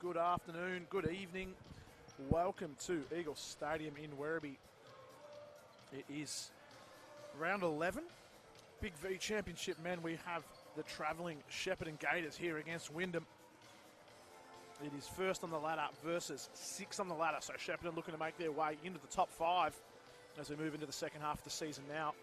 Good afternoon, good evening. Welcome to Eagle Stadium in Werribee. It is round 11. Big V Championship men. We have the travelling Shepparton Gators here against Wyndham. It is first on the ladder versus sixth on the ladder. So Shepparton looking to make their way into the top five as we move into the second half of the season now.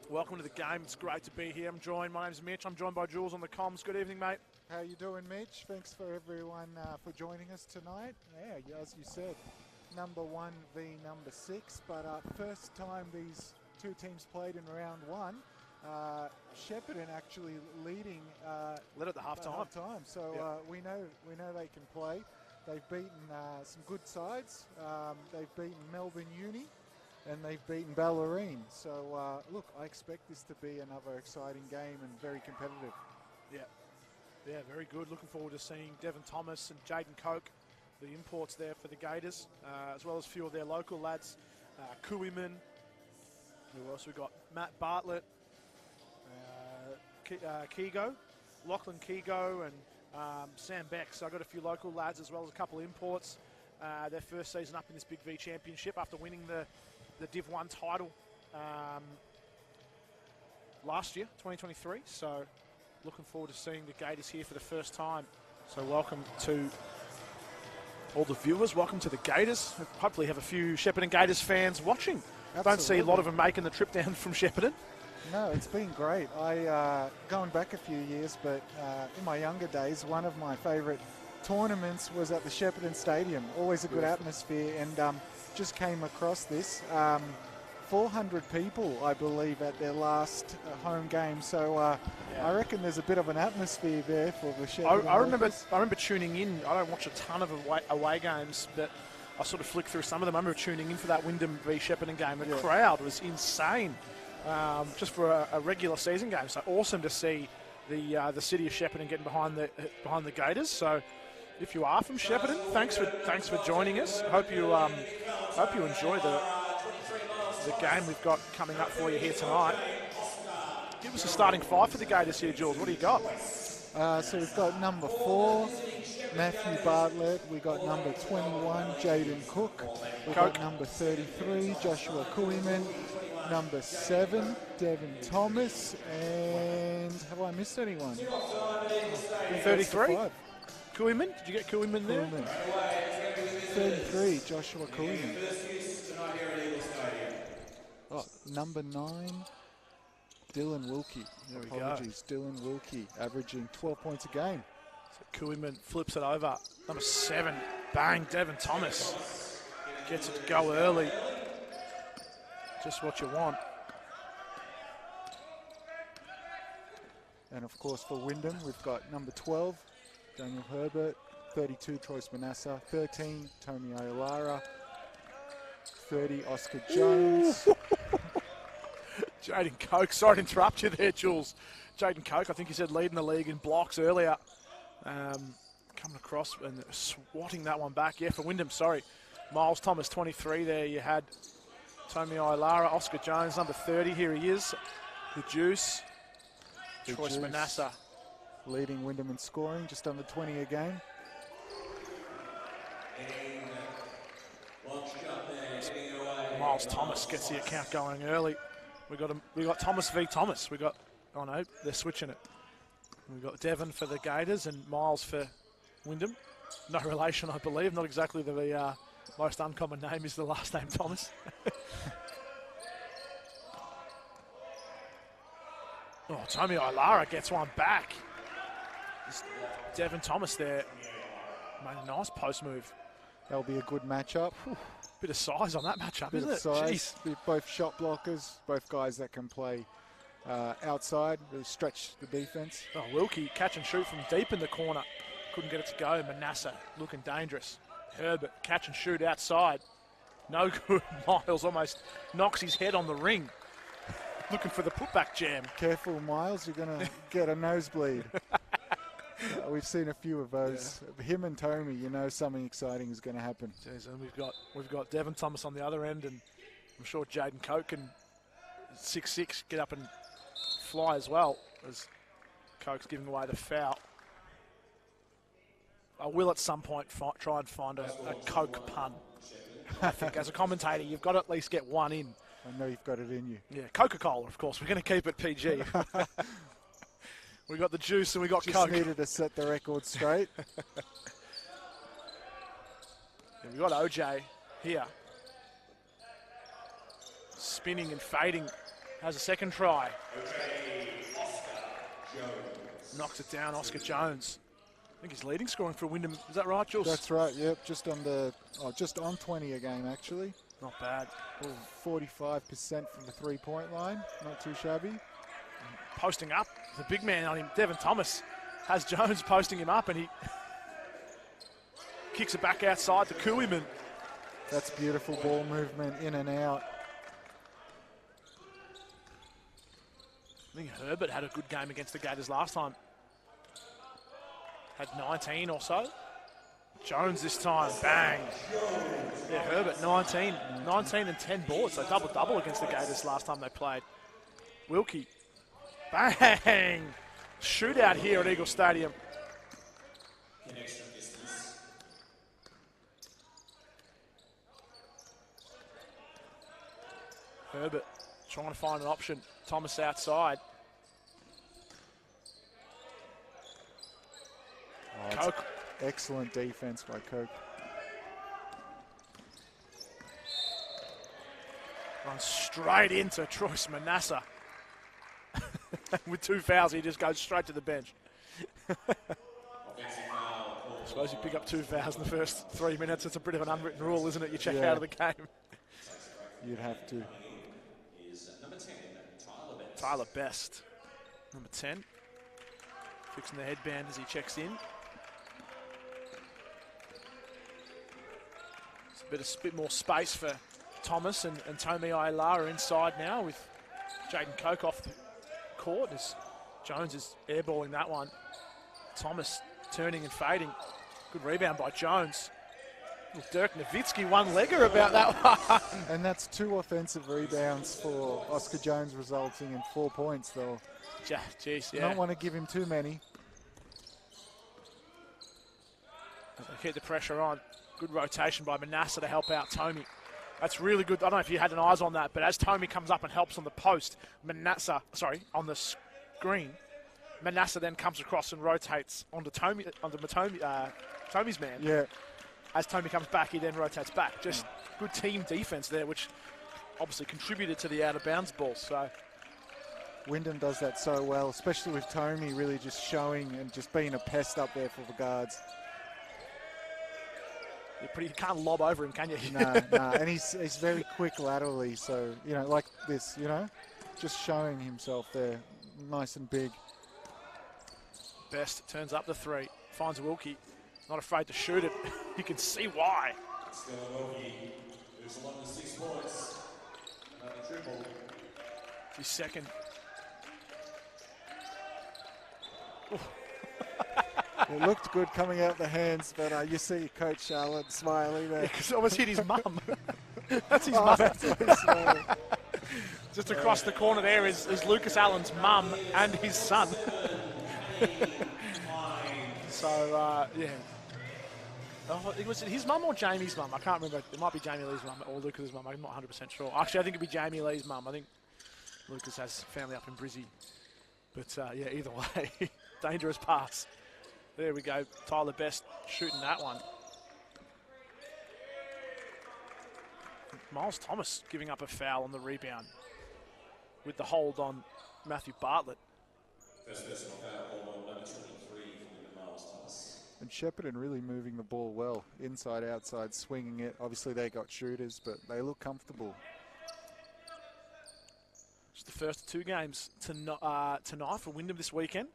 Welcome to the game. It's great to be here. My name's Mitch. I'm joined by Jules on the comms. Good evening, mate. How you doing, Mitch? Thanks for everyone for joining us tonight. Yeah, as you said, number 1 v number 6, but first time these two teams played in round 1. Shepparton actually leading. Led at the half-time. So we know they can play. They've beaten some good sides. They've beaten Melbourne Uni, and they've beaten Ballerine. So look, I expect this to be another exciting game and very competitive. Yeah, very good. Looking forward to seeing Devon Thomas and Jaden Coke, the imports there for the Gators, as well as a few of their local lads. Kuiman. Who else we got? Matt Bartlett, Kigo, Lachlan Kigo, and Sam Beck. So I got a few local lads as well as a couple of imports. Their first season up in this Big V Championship after winning the Div 1 title last year, 2023. So looking forward to seeing the Gators here for the first time. So welcome to all the viewers. Welcome to the Gators. Hopefully have a few Shepparton Gators fans watching. Absolutely. Don't see a lot of them making the trip down from Shepparton. No, it's been great. Going back a few years, but in my younger days, one of my favourite tournaments was at the Shepparton Stadium. Always a good atmosphere, and just came across this. 400 people, I believe, at their last home game. So I reckon there's a bit of an atmosphere there for the Shepparton. I remember tuning in. I don't watch a ton of away games, but I sort of flicked through some of them. I remember tuning in for that Wyndham v Shepparton game. The crowd was insane, just for a regular season game. So awesome to see the city of Shepparton getting behind the Gators. So if you are from Shepparton, thanks for joining us. Hope you enjoy the game we've got coming up for you here tonight. Give us a starting five for the Gators here, Jules. What do you got? So we've got number 4, Matthew Bartlett. We got number 21, Jaden Cook. We've got number 33, Joshua Kuiman. Number 7, Devon Thomas. And have I missed anyone? 33? Kuiman? Did you get Kuiman there? Kuiman. 33, Joshua Kuiman. Oh, number 9, Dylan Wilkie. Apologies, Dylan Wilkie, averaging 12 points a game. So Kuiman flips it over. Number 7, bang, Devon Thomas. Gets it to go early. Just what you want. And of course for Wyndham, we've got number 12, Daniel Herbert, 32, Troyce Manassa, 13, Tommy Olara, 30, Oscar Jones. Jaden Coke, sorry to interrupt you there, Jules. Jaden Coke, I think he said leading the league in blocks earlier. Coming across and swatting that one back. Yeah, for Wyndham, sorry. Miles Thomas, 23 there. You had Tommy Olara, Oscar Jones, number 30. Here he is. The Juice. Troyce Manassa. Leading Wyndham in scoring, just under 20 a game. Miles Thomas gets the account going early. We got Thomas v Thomas. Oh no, they're switching it. We've got Devon for the Gators and Miles for Wyndham. No relation, I believe. Not exactly the most uncommon name is the last name Thomas. Oh, Tommy Olara gets one back. Devon Thomas there made a nice post move. That'll be a good matchup. Bit of size on that matchup, Bit isn't of it? size. Both shot blockers, both guys that can play outside, really stretch the defense. Oh, Wilkie catch and shoot from deep in the corner. Couldn't get it to go. Manassa looking dangerous. Herbert catch and shoot outside. No good. Miles almost knocks his head on the ring. Looking for the putback jam. Careful, Miles, you're going to get a nosebleed. We've seen a few of those. Yeah. Him and Tommy, you know something exciting is going to happen. Jeez, and we've got Devon Thomas on the other end, and I'm sure Jaden Coke can 6'6" get up and fly as well, as Coke's giving away the foul. I will at some point try and find a Coke pun. I think as a commentator, you've got to at least get one in. I know you've got it in you. Yeah, Coca-Cola, of course. We're going to keep it PG. We got the juice and we got Just Coke. needed to set the record straight. Yeah, we got OJ here. Spinning and fading. Has a second try. Knocks it down, Oscar Jones. I think he's leading scoring for Wyndham. Is that right, Jules? That's right, yep. Just on 20 a game, actually. Not bad. 45% from the three-point line. Not too shabby. Posting up. The big man on him, Devin Thomas, has Jones posting him up, and he kicks it back outside to Kuhlman. That's beautiful ball movement in and out. I think Herbert had a good game against the Gators last time. Had 19 or so. Jones this time, bang. Yeah, Herbert, 19 and 10 boards, so double-double against the Gators last time they played. Wilkie, bang. Shootout here at Eagle Stadium. Herbert trying to find an option. Thomas outside. Coke. Excellent defense by Coke. Runs straight into Troyce Manasseh. With 2 fouls, he just goes straight to the bench. I suppose you pick up 2 fouls in the first 3 minutes. It's a bit of an unwritten rule, isn't it? You check out of the game. You'd have to. Tyler Best, number 10. Fixing the headband as he checks in. It's a bit more space for Thomas and Tomi Ailara inside now with Jaden Coke off the court as Jones is airballing that one. Thomas turning and fading. Good rebound by Jones. Dirk Nowitzki one-legger about that one. And that's 2 offensive rebounds for Oscar Jones, resulting in 4 points, though. Jeez, You yeah. don't want to give him too many. Keep the pressure on. Good rotation by Manasseh to help out Tomi. That's really good. I don't know if you had an eyes on that, but as Tomi comes up and helps on the post, on the screen, Manasseh then comes across and rotates onto Tomi's man. Yeah. As Tomi comes back, he then rotates back. Just good team defense there, which obviously contributed to the out-of-bounds ball. So Wyndham does that so well, especially with Tomi really just showing and just being a pest up there for the guards. you can't lob over him, can you? No, and he's very quick laterally, so, like this, just showing himself there, nice and big. Best turns up the 3, finds Wilkie, not afraid to shoot it. You can see why. His second. It looked good coming out the hands, but you see Coach Charlotte smiling there. Because it almost hit his mum. That's his mum. Just across the corner there is Lucas Allen's mum and his son. So, yeah. Was it his mum or Jamie's mum? I can't remember. It might be Jamie Lee's mum or Lucas's mum. I'm not 100% sure. Actually, I think it'd be Jamie Lee's mum. I think Lucas has family up in Brizzy. But, yeah, either way, dangerous pass. There we go. Tyler Best shooting that one. Miles Thomas giving up a foul on the rebound with the hold on Matthew Bartlett. And Shepparton really moving the ball well, inside, outside, swinging it. Obviously they got shooters, but they look comfortable. It's the first of 2 games tonight for Wyndham this weekend.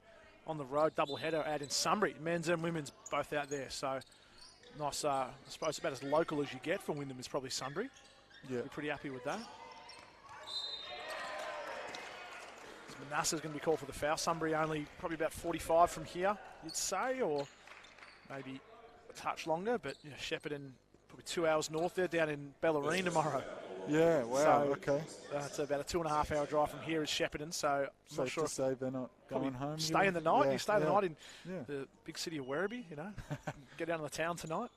On the road, doubleheader out in Sunbury. Men's and women's both out there. So nice, I suppose about as local as you get for Wyndham is probably Sunbury. Yeah. We're pretty happy with that. So Manasseh's going to be called for the foul. Sunbury only probably about 45 from here, you'd say, or maybe a touch longer. But Shepparton probably 2 hours north there, down in Bellarine tomorrow. Yeah, wow, So, okay. It's about a 2.5 hour drive from here is Shepparton, so I'm not Safe sure to if say they're not going home. stay in the night. Yeah, You stay the night in yeah. the big city of Werribee, get down to the town tonight.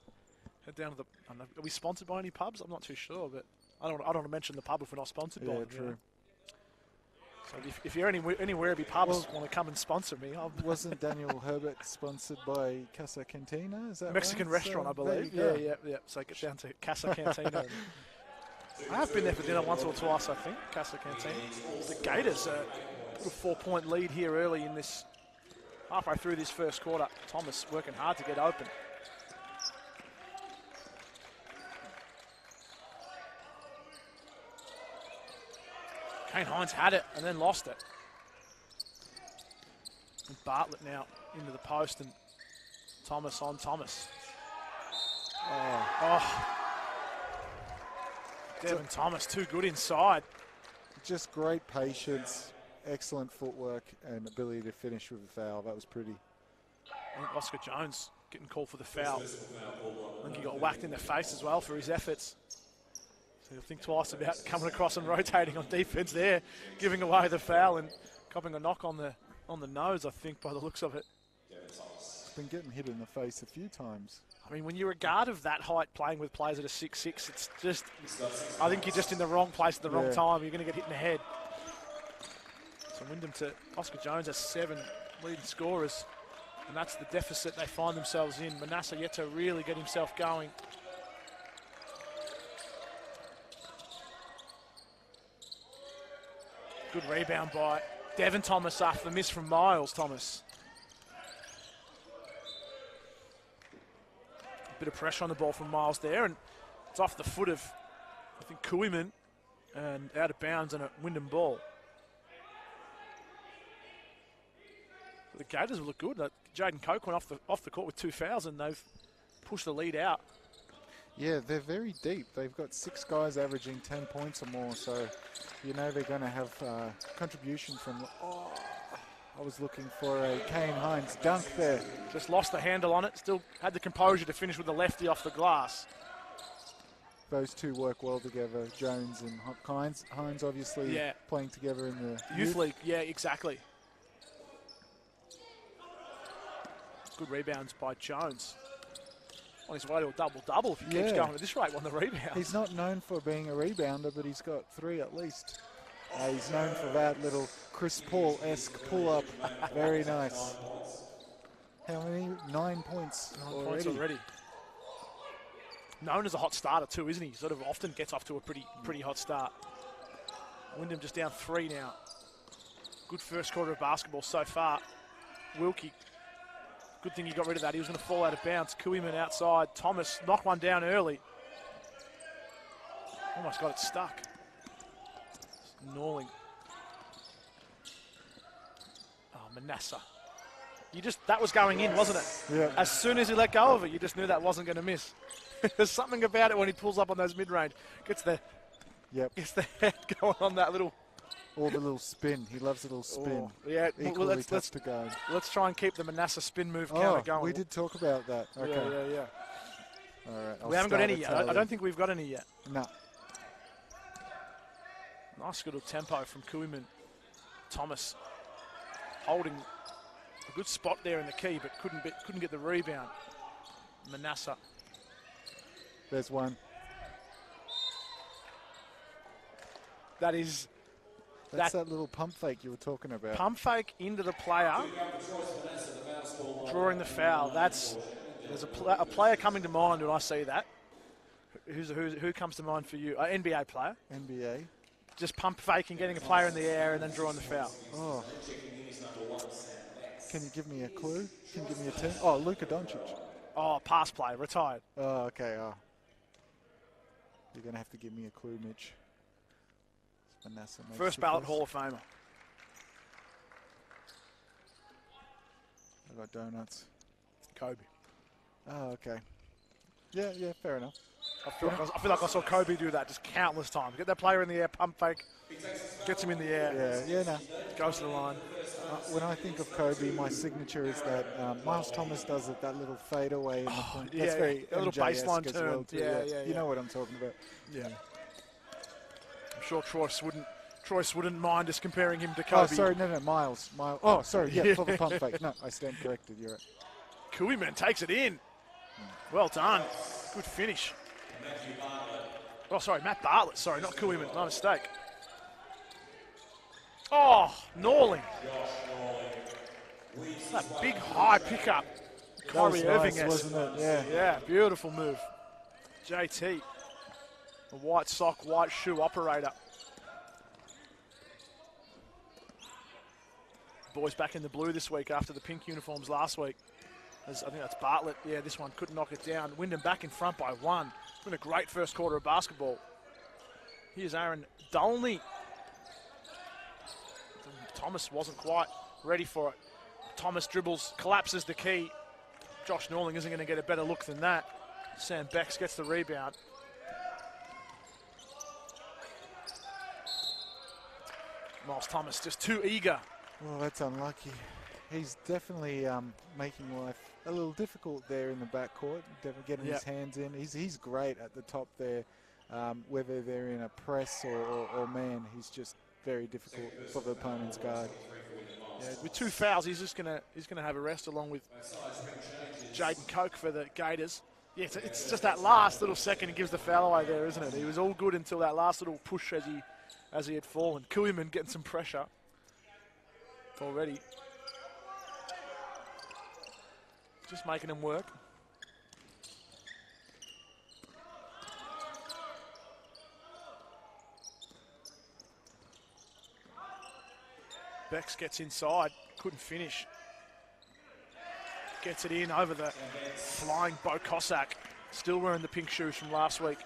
Head down to the. I don't know, are we sponsored by any pubs? I'm not too sure, but I don't want to mention the pub if we're not sponsored by them. True. So if you're any Werribee pubs want to come and sponsor me, Wasn't Daniel Herbert sponsored by Casa Cantina? Is that Mexican right? restaurant, I believe. Yeah. So get down to Casa Cantina. I have been there for dinner once or twice, I think. Casa Cantina. The Gators put a 4-point lead here early in this, halfway through this first quarter. Thomas working hard to get open. Kane Hines had it and then lost it. And Bartlett now into the post and Thomas on Thomas. Devin Thomas, too good inside. Just great patience, excellent footwork, and ability to finish with a foul. That was pretty. I think Oscar Jones getting called for the foul. I think he got whacked in the face as well for his efforts. So you'll think twice about coming across and rotating on defense there, giving away the foul and copping a knock on the nose, I think, by the looks of it. He's been getting hit in the face a few times. I mean, when you're a guard of that height playing with players at a 6'6", it's just, I think you're just in the wrong place at the wrong time. You're going to get hit in the head. So Wyndham to Oscar Jones has 7 leading scorers, and that's the deficit they find themselves in. Manasseh yet to really get himself going. Good rebound by Devin Thomas after the miss from Miles Thomas. Bit of pressure on the ball from Miles there, and it's off the foot of, I think, Kuiman, and out of bounds and a Wyndham ball. The Gators look good. Jaden Coke went off the court with 2 fouls, and they've pushed the lead out. Yeah, they're very deep. They've got 6 guys averaging 10 points or more, so you know they're going to have contribution from... I was looking for a Kane Hines dunk there. Just lost the handle on it. Still had the composure to finish with the lefty off the glass. Those two work well together, Jones and Hines. Hines obviously playing together in the youth league. Yeah, exactly. Good rebounds by Jones. On his way to a double-double if he keeps going at this rate on the rebound. He's not known for being a rebounder, but he's got 3 at least. He's known for that little Chris Paul-esque pull-up. Very nice. How many? 9 points 9 points already. Known as a hot starter too, isn't he? Sort of often gets off to a pretty hot start. Wyndham just down 3 now. Good first quarter of basketball so far. Wilkie, good thing he got rid of that. He was going to fall out of bounds. Kuiman outside. Thomas knocked one down early. Almost got it stuck. Gnawing. Oh, Manasseh. That was going in, wasn't it? Yeah. As soon as he let go of it, you just knew that wasn't going to miss. There's something about it when he pulls up on those mid-range. Gets the head going on that little... Or the little spin. He loves a little spin. Yeah, equally tough to guard. Let's try and keep the Manasseh spin move counter going. We did talk about that. Okay. Yeah. All right. We haven't got any yet. I don't think we've got any yet. No. Nice little tempo from Kuiman. Thomas holding a good spot there in the key, but couldn't get the rebound. Manasseh. There's one. That's that little pump fake you were talking about. Pump fake into the player, drawing the foul. There's a player coming to mind when I see that. Who comes to mind for you? NBA player. NBA. Just pump faking, getting a player in the air, and then drawing the foul. Oh. Can you give me a clue? Can you give me a team? Oh, Luka Doncic. Oh, pass play, retired. Oh, okay. Oh. You're going to have to give me a clue, Mitch. First ballot Hall of Famer. I got donuts. Kobe. Oh, okay. Yeah, fair enough. I feel like I saw Kobe do that just countless times. Get that player in the air, pump fake, gets him in the air. Yeah, no. Goes to the line. When I think of Kobe, my signature is that Miles Thomas does it, that little fadeaway in the point. That's very a little baseline as turn. well too. Yeah. You know what I'm talking about. Yeah. I'm sure Troyce wouldn't mind us comparing him to Kobe. Oh, sorry, no, Miles. Oh, sorry, yeah, for the pump fake. No, I stand corrected, you're right. Koeman takes it in. Well done. Good finish. Oh, sorry, Matt Bartlett. Sorry, not Koeman. My mistake. Oh, Norling. That big high pickup. That was Kyrie nice, Irving, wasn't it? Yeah. Yeah, beautiful move. JT, a white sock, white shoe operator. Boys back in the blue this week after the pink uniforms last week. I think that's Bartlett. Yeah, this one couldn't knock it down. Wyndham back in front by 1. It's been a great first quarter of basketball. Here's Aaron Dolney. Thomas wasn't quite ready for it. Thomas dribbles, collapses the key. Josh Norling isn't going to get a better look than that. Sam Becks gets the rebound. Miles Thomas just too eager. Well, that's unlucky. He's definitely making life a little difficult there in the backcourt, getting his hands in. He's great at the top there, whether they're in a press or man. He's just very difficult for the opponent's guard. Yeah, with 2 fouls, he's gonna have a rest along with Jaden Coke for the Gators. Yeah, it's just that last little second he gives the foul away there, isn't it? He was all good until that last little push as he had fallen. Koeman getting some pressure already. Just making him work. Bex gets inside, couldn't finish. Gets it in over the flying Bo Cossack. Still wearing the pink shoes from last week.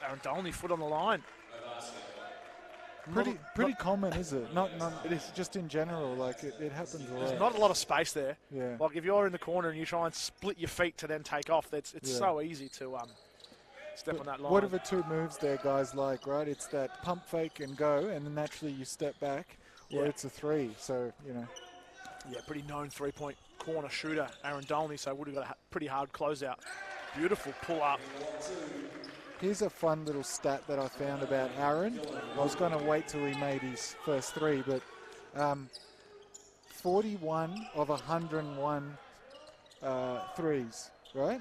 Aaron Dolney, foot on the line. Pretty common, is it? Not it is just in general. Like it happens a lot. There's not a lot of space there. Yeah. Like if you're in the corner and you try and split your feet to then take off, it's so easy to step on that line. What are the 2 moves there, guys like, right? It's that pump fake and go, and then naturally you step back, or it's a 3. So, you know. Yeah, pretty known 3-point corner shooter, Aaron Dolney, so would have got a pretty hard closeout. Beautiful pull up. Here's a fun little stat that I found about Aaron. I was going to wait till he made his first 3, but 41 of 101 threes, right?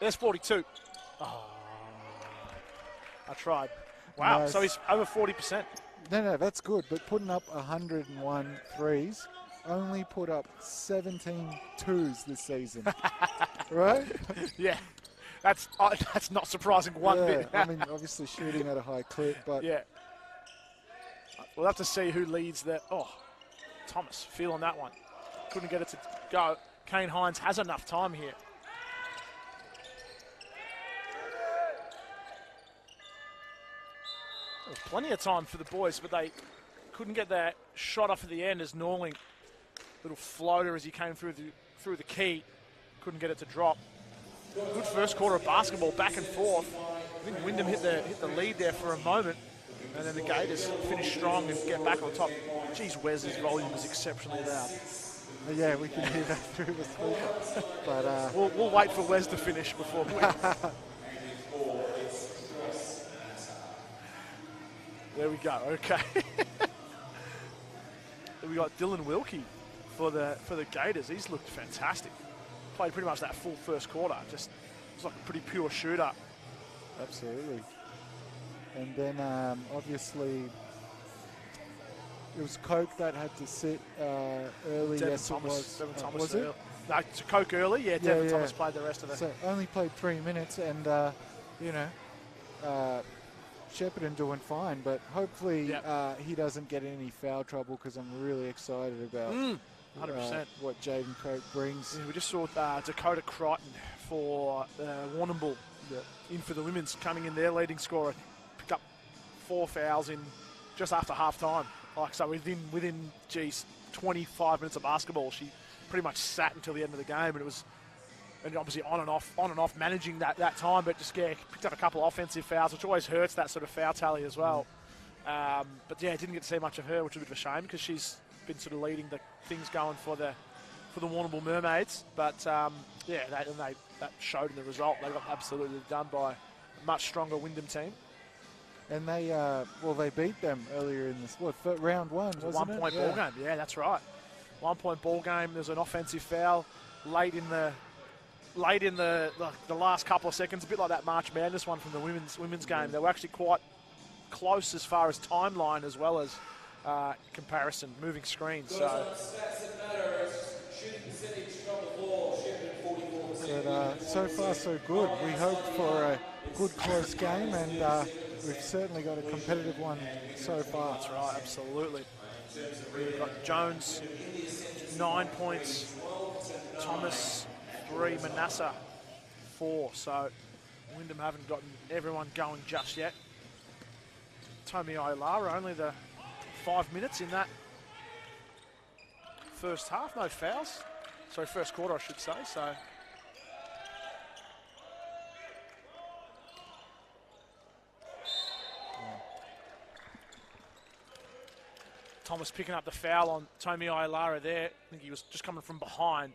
There's 42. Oh, I tried. Wow, Nice. So he's over 40%. No, that's good. But putting up 101 threes, only put up 17 twos this season, right? Yeah, that's not surprising one bit. I mean, obviously shooting at a high clip, but yeah. We'll have to see who leads that. Oh, Thomas feeling that one. Couldn't get it to go. Kane Hines has enough time here. There was plenty of time for the boys, but they couldn't get that shot off at the end as Norling, little floater as he came through the key, couldn't get it to drop. Good first quarter of basketball, back and forth. I think Wyndham hit the lead there for a moment, and then the Gators finished strong and get back on top. Geez, Wes's volume is exceptionally loud. Yeah, we can hear that through the speaker. But we'll wait for Wes to finish before we. There we go. Okay. We got Dylan Wilkie for the Gators. He's looked fantastic. Played pretty much that full first quarter. Just was like a pretty pure shooter. Absolutely. And then obviously it was Coke that had to sit early. Devin yes, Thomas, it was. Devin Thomas was it? No, to Coke early. Yeah, Devin Thomas played the rest of it. So only played 3 minutes, and Shepparton doing fine, but hopefully he doesn't get any foul trouble because I'm really excited about 100%. What Jaden Coke brings. Yeah, we just saw Dakota Crichton for Warrnambool in for the women's, coming in their leading scorer, picked up 4 fouls in just after half time. Like, so within 25 minutes of basketball, she pretty much sat until the end of the game, and it was. And obviously on and off managing that time, but just picked up a couple of offensive fouls, which always hurts that sort of foul tally as well. But yeah, didn't get to see much of her, which is a bit of a shame because she's been sort of leading the things going for for the Warrnambool Mermaids. But, yeah, that showed in the result. They got absolutely done by a much stronger Wyndham team. And they beat them earlier in this, round one, wasn't it? 1 point ball game. Yeah, that's right. 1 point ball game. There's an offensive foul late in the last couple of seconds, a bit like that March Madness one from the women's game. They were actually quite close as far as timeline as well as comparison, moving screens. So. But so far so good. We hoped for a good close game, and we've certainly got a competitive one so far. That's right, absolutely. We've got Jones 9 points, Thomas 3, Manasseh 4. So Wyndham haven't gotten everyone going just yet. Tomi Ailara, only the 5 minutes in that first half, no fouls. Sorry, first quarter, I should say. So. Thomas picking up the foul on Tomi Ailara there. I think he was just coming from behind.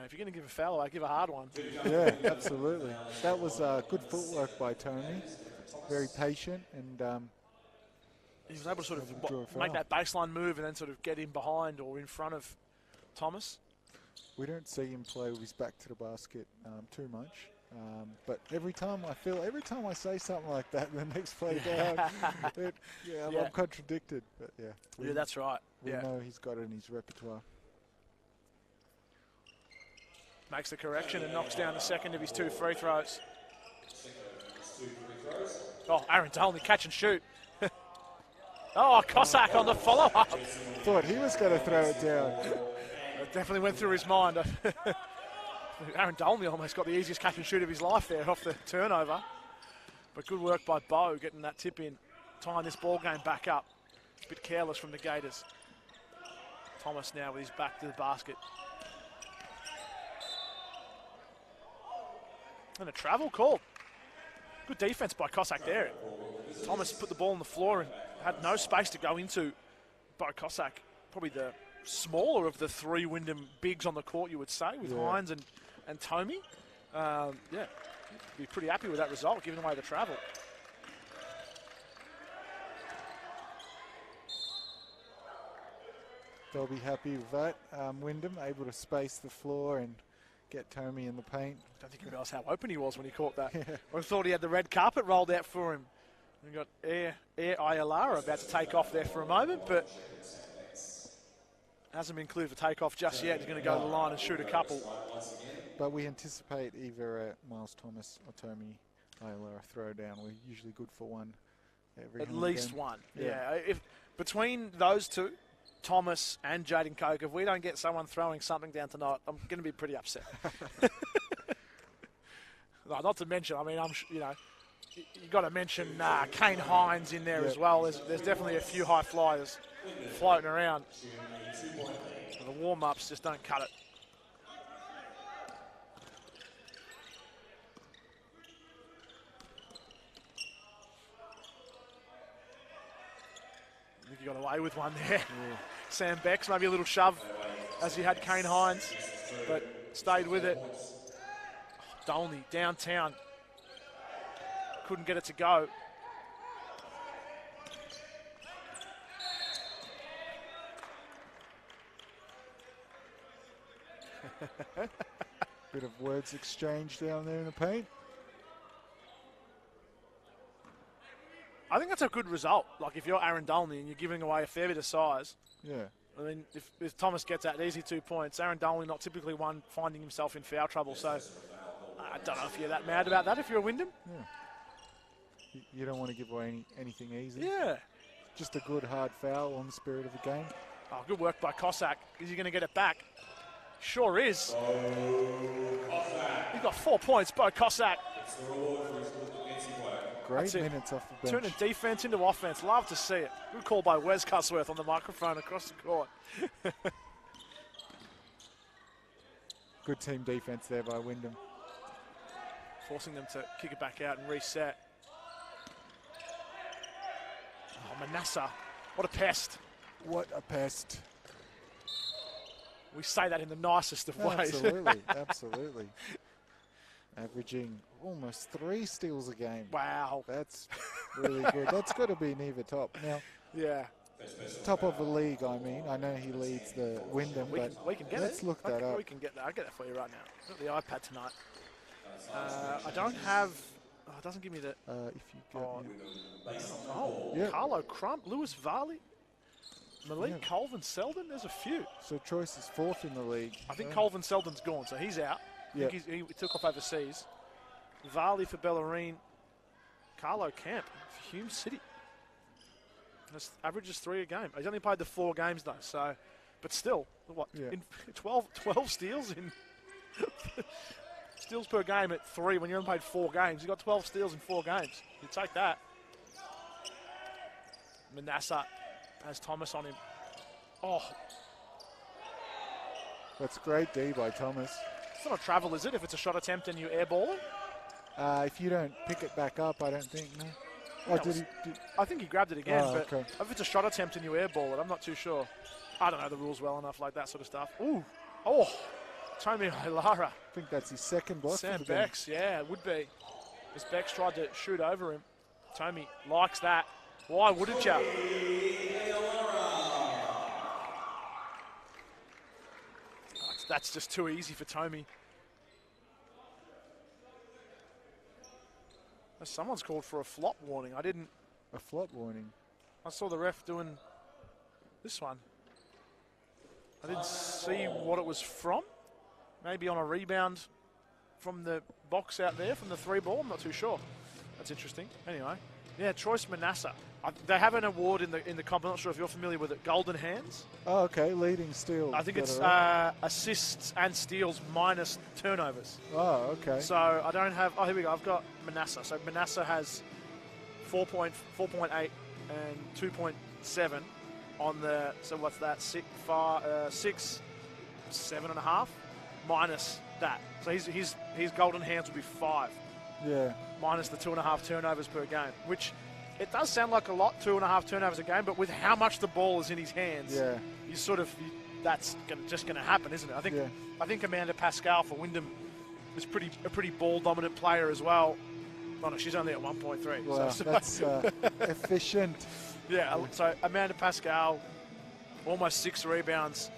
If you're going to give a foul away, give a hard one. Yeah, absolutely. That was good footwork by Tomi. Very patient, and he was able to sort of make that baseline move and then sort of get in behind or in front of Thomas. We don't see him play with his back to the basket too much. But every time I say something like that, the next play down, I'm contradicted. But yeah, that's right. We know he's got it in his repertoire. Makes the correction and knocks down the second of his 2 free throws. Oh, Aaron Dolney, catch and shoot. Oh, Cossack on the follow-up. Thought he was going to throw it down. It definitely went through his mind. Aaron Dolney almost got the easiest catch and shoot of his life there off the turnover. But good work by Bo getting that tip in, tying this ball game back up. A bit careless from the Gators. Thomas now with his back to the basket. And a travel call. Good defense by Cossack there. Thomas put the ball on the floor and had no space to go into. Bo Cossack, probably the smaller of the 3 Wyndham bigs on the court, you would say, with Hines and Tomi. Be pretty happy with that result, giving away the travel. They'll be happy with that. Wyndham able to space the floor and get Tomi in the paint. I don't think he realised how open he was when he caught that. I thought he had the red carpet rolled out for him. We've got Air Ailara about to take off there for a moment, but hasn't been cleared for takeoff just yet. He's going to go to the line and shoot a couple. But we anticipate either Miles Thomas or Tomi Ailara throw down. We're usually good for one every At least game. One. Yeah. If between those two, Thomas and Jaden Coke, if we don't get someone throwing something down tonight, I'm going to be pretty upset. No, not to mention, I mean, you've got to mention Kane Hines in there as well. There's definitely a few high flyers floating around. The warm-ups just don't cut it. I think he got away with one there. Yeah. Sam Becks, maybe a little shove as he had Kane Hines, but stayed with it. Dolney downtown. Couldn't get it to go. Bit of words exchanged down there in the paint. I think that's a good result. Like if you're Aaron Dolney and you're giving away a fair bit of size. Yeah. I mean, if Thomas gets that easy 2 points, Aaron Dolney not typically one finding himself in foul trouble. So I don't know if you're that mad about that if you're a Wyndham. Yeah. You don't want to give away anything easy. Yeah. Just a good hard foul on the spirit of the game. Oh, good work by Cossack. Is he going to get it back? Sure is. He's got 4 points, Bo Cossack. Great minutes off the bench. Turning defense into offense. Love to see it. Good call by Wes Cusworth on the microphone across the court. Good team defense there by Wyndham. Forcing them to kick it back out and reset. Oh, Manasseh. What a pest. What a pest. We say that in the nicest of ways. Absolutely, absolutely. Averaging almost 3 steals a game. Wow. That's really good. That's got to be near the top. Now, Yeah. top of the league, I mean. I know he leads the Wyndham, We but can get let's it. look that up. We can get that. I'll get that for you right now. I've got the iPad tonight. I don't have... Oh, it doesn't give me the... If you go... Yeah. Carlo Crump, Lewis Varley, Malik Yeah. Colvin Selden. There's a few. So Choice is 4th in the league. I think Colvin Selden's gone, so he's out. Yeah. He took off overseas. Varley for Bellarine. Carlo Camp for Hume City. That's averages 3 a game. He's only played the 4 games though, so, but still, what? Yeah. In 12 steals in steals per game at 3 when you only played 4 games. You got 12 steals in 4 games. You take that. Manasseh has Thomas on him. Oh, That's great D by Thomas. it's not a travel, is it? If it's a shot attempt and you airball it. If you don't pick it back up, I don't think, no. Oh, That was- I think he grabbed it again, Oh, but okay. if it's a shot attempt and you airball it, I'm not too sure. I don't know the rules well enough, like that sort of stuff. Ooh, oh, Tommy Hilara. I think that's his second block. Sam for the game. Bex, yeah, it would be. As Bex tried to shoot over him. Tommy likes that. Why wouldn't you? That's just too easy for Tommy. Someone's called for a flop warning. A flop warning. I saw the ref doing this one. I didn't see what it was from. Maybe on a rebound from the box out there, from the 3 ball. I'm not too sure. That's interesting. Anyway, yeah, Choice Manasseh. They have an award in the comp. I'm not sure if you're familiar with it. Golden Hands. Oh, okay. Leading steal. I think Got it's it right. assists and steals minus turnovers. Oh, okay. So I don't have. Oh, here we go. I've got Manasseh. So Manasseh has 4.8 and 2.7 on the. So what's that? 6, 7.5 minus that. So his golden hands would be 5 Yeah. minus the 2.5 turnovers per game, which it does sound like a lot, 2.5 turnovers a game. But with how much the ball is in his hands, Yeah. that's just going to happen, isn't it? I think Amanda Pascal for Wyndham is a pretty ball dominant player as well. Oh no, she's only at 1.3. Wow, so that's efficient. yeah. So Amanda Pascal, almost 6 rebounds,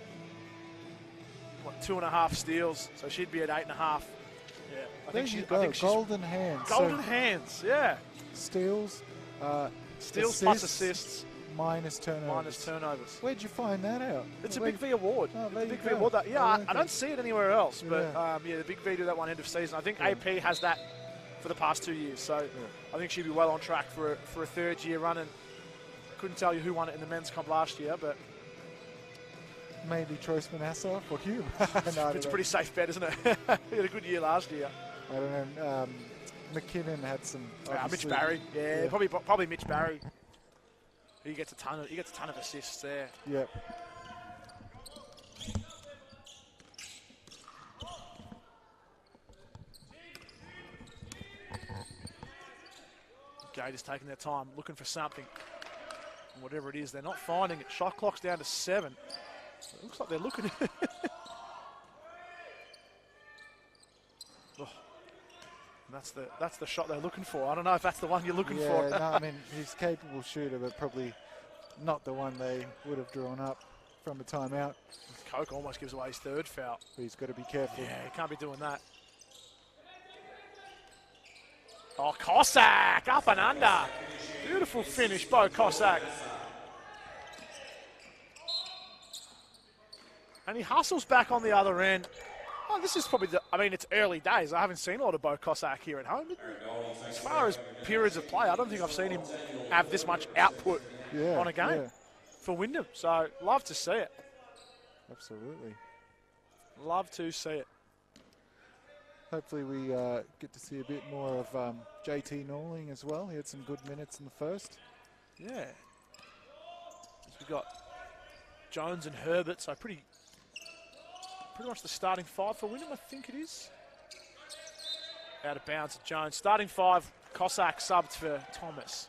2.5 steals. So she'd be at 8.5. Yeah, I There think you she's go. Golden hands. golden hands. Yeah, Steals. steals plus assists minus turnovers. minus turnovers. Where'd you find that out? It's a Where- Big V award. Oh, there It's a you Big V go. award. I okay. don't see it anywhere else. But Yeah. the Big V do that one end of season. I think Yeah. AP has that for the past 2 years. So I think she'd be well on track for a 3rd year run. And couldn't tell you who won it in the men's comp last year, but Maybe Choice Manasseh for Hugh. No, I don't it's a know. pretty safe bet, isn't it? He had a good year last year. I don't know. McKinnon had some. Mitch obviously- Barry, yeah, yeah. probably Mitch Barry. He gets a ton of assists there. Yep. Gators taking their time, looking for something. And whatever it is, they're not finding it. Shot clock's down to 7. It looks like they're looking. Oh, that's the shot they're looking for. I don't know if that's the one you're looking Yeah, for. no, I mean, he's a capable shooter, but probably not the one they would have drawn up from a timeout. Coke almost gives away his 3rd foul. So he's got to be careful. Yeah, he can't be doing that. Oh, Cossack, up and under. Beautiful finish, Bo Cossack. And he hustles back on the other end. Oh, this is probably it's early days. I haven't seen a lot of Bo Cossack here at home. As far as periods of play, I don't think I've seen him have this much output on a game for Wyndham. So, love to see it. Absolutely. Love to see it. Hopefully we get to see a bit more of JT Norling as well. He had some good minutes in the first. Yeah. We've got Jones and Herbert, so pretty much the starting 5 for Wyndham, I think it is. Out of bounds at Jones. Starting 5, Cossack subbed for Thomas.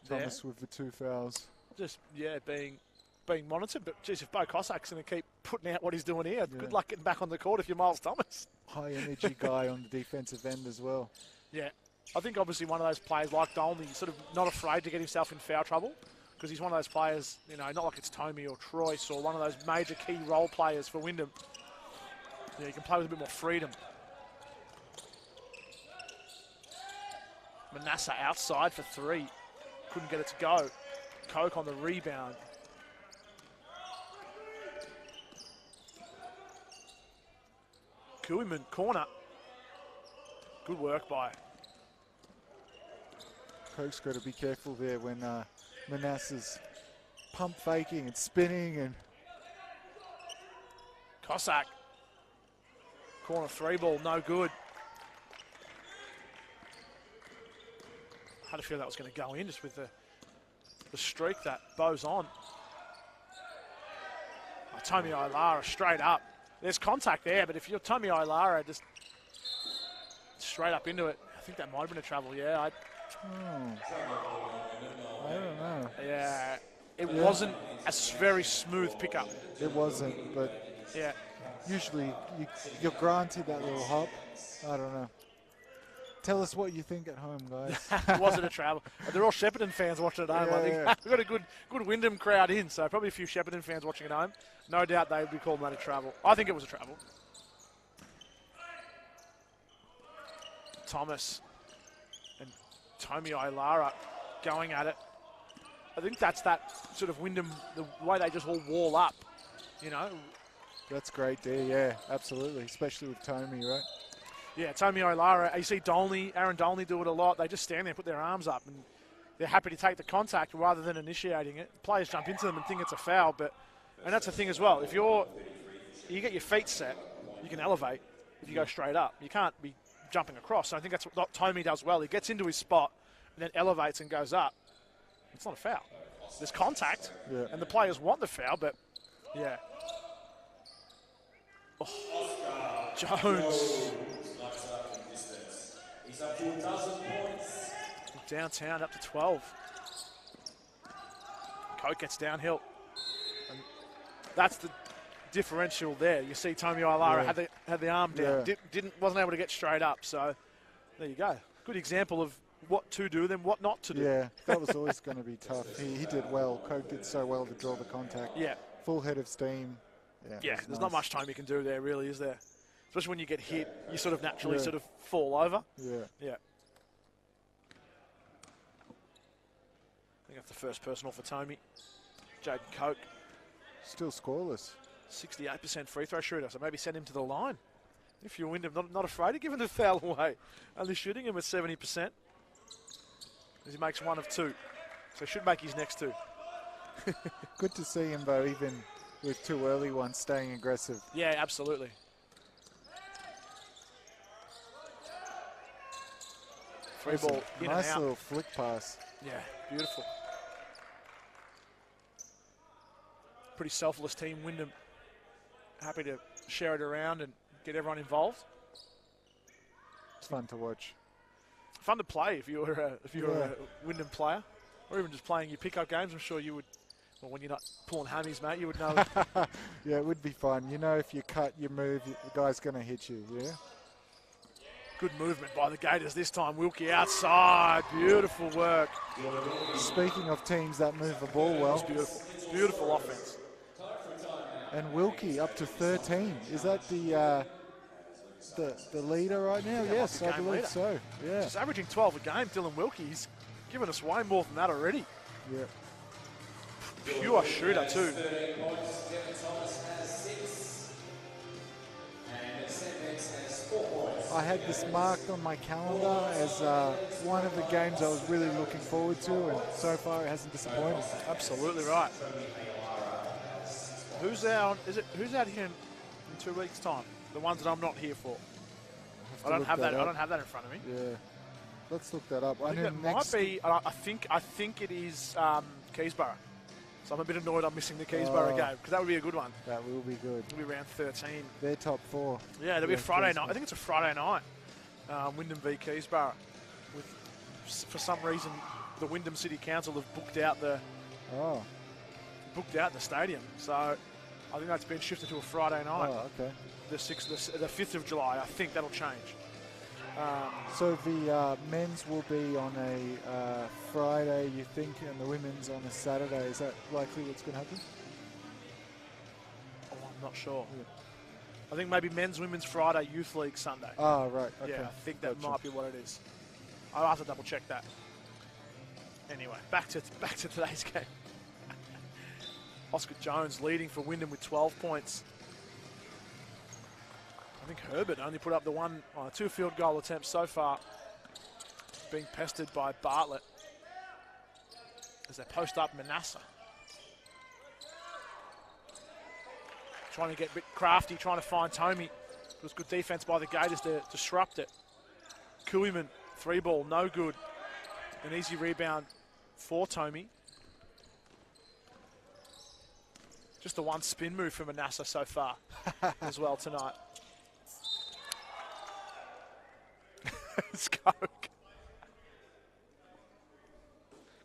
Thomas with the 2 fouls. Just, being being monitored. But, geez, if Bo Cossack's going to keep putting out what he's doing here, good luck getting back on the court if you're Miles Thomas. High energy guy on the defensive end as well. Yeah. I think obviously one of those players like Dolney, sort of not afraid to get himself in foul trouble because he's one of those players, you know, not like it's Tommy or Troyce or one of those major key role players for Wyndham. Yeah, you can play with a bit more freedom. Manassa outside for three. Couldn't get it to go. Coke on the rebound. Kuhlman, corner. Good work by. Coke's got to be careful there when Manassa's pump faking and spinning and. Cossack. Corner three ball, no good. I had a feel that was going to go in just with the streak that Bo's on. Oh, Tommy Ilara straight up. There's contact there, but if you're Tommy Ilara, just straight up into it. I think that might have been a travel, yeah. I don't know. Yeah, it wasn't a very smooth pickup. It wasn't, but yeah, usually you're granted that little hop. I don't know. Tell us what you think at home, guys. It wasn't a travel. They're all Shepparton fans watching at home. Yeah, I think yeah. we've got a good Wyndham crowd in, so probably a few Shepparton fans watching at home. No doubt they would be calling that a travel. I think it was a travel. Thomas and Tommy Ilara going at it. I think that's that sort of Wyndham, the way they just all wall up, you know. That's great there, yeah, absolutely, especially with Tommy, right? Yeah, Tommy Ilara, you see Aaron Dolney do it a lot. They just stand there and put their arms up, and they're happy to take the contact rather than initiating it. Players jump into them and think it's a foul, and that's the thing as well. If you get your feet set, you can elevate if you go straight up. You can't be jumping across. So I think that's what Tommy does well. He gets into his spot and then elevates and goes up. It's not a foul. There's contact, and the players want the foul, but yeah. Oh, Jones. Downtown up to 12. Coke gets downhill. And that's the differential there. You see Tommy Ilara had the arm down. Wasn't able to get straight up. So there you go. Good example of what to do, then what not to do. Yeah, that was always going to be tough. He did well. Coke did so well to draw the contact. Yeah. Full head of steam. Yeah, there's not much time you can do there, really, is there? Especially when you get hit, you sort of naturally sort of fall over. Yeah. Yeah. I think that's the first personal for Tommy. Jaden Coke. Still scoreless. 68% free throw shooter, so maybe send him to the line. If you're Wyndham, not afraid of giving the foul away. Only shooting him at 70%. As he makes one of two. So should make his next two. Good to see him, though, even with two early ones, staying aggressive. Yeah, absolutely. Free ball in nice and out. little flick pass. Yeah, beautiful. Pretty selfless team, Wyndham. Happy to share it around and get everyone involved. It's fun to watch. Fun to play if you were a Wyndham player, or even just playing your pickup games. I'm sure you would. Well, when you're not pulling hammies, mate, you would know. Yeah, it would be fun. You know, if you cut, you move, the guy's going to hit you. Yeah. Good movement by the Gators this time. Wilkie outside. Beautiful work. Speaking of teams that move the ball well. Beautiful. Beautiful offense. And Wilkie up to 13. Is that the leader right now? Yes, I believe leader. So. Yeah. He's averaging 12 a game, Dylan Wilkie. He's given us way more than that already. Yeah. Pure shooter too. I had this marked on my calendar as one of the games I was really looking forward to, and so far it hasn't disappointed. Absolutely right. Who's out here in 2 weeks' time? The ones that I'm not here for. I don't have that in front of me. Yeah. Let's look that up. I think it might be. I think it is Keysborough. So I'm a bit annoyed I'm missing the Keysborough game, because that would be a good one. That will be good. It'll be round 13. They're top 4. Yeah, it'll be a Friday night. I think it's a Friday night. Wyndham v Keysborough. For some reason, the Wyndham City Council have booked out the booked out in the stadium. So I think that's been shifted to a Friday night. Oh, okay. The 5th of July. I think that'll change. So the men's will be on a Friday, you think, and the women's on a Saturday. Is that likely what's going to happen? Oh, I'm not sure. Yeah. I think maybe men's, women's Friday, youth league Sunday. Oh, right. Okay. Yeah, I think that might be what it is. I'll have to double check that. Anyway, back to today's game. Oscar Jones leading for Wyndham with 12 points. I think Herbert only put up the two field goal attempts so far, being pestered by Bartlett as they post up Manasseh. Trying to get a bit crafty, trying to find Tomey. It was good defense by the Gators to disrupt it. Kuiman, 3-ball, no good. An easy rebound for Tomey. Just the one spin move from Manasseh so far as well tonight. It's Coke.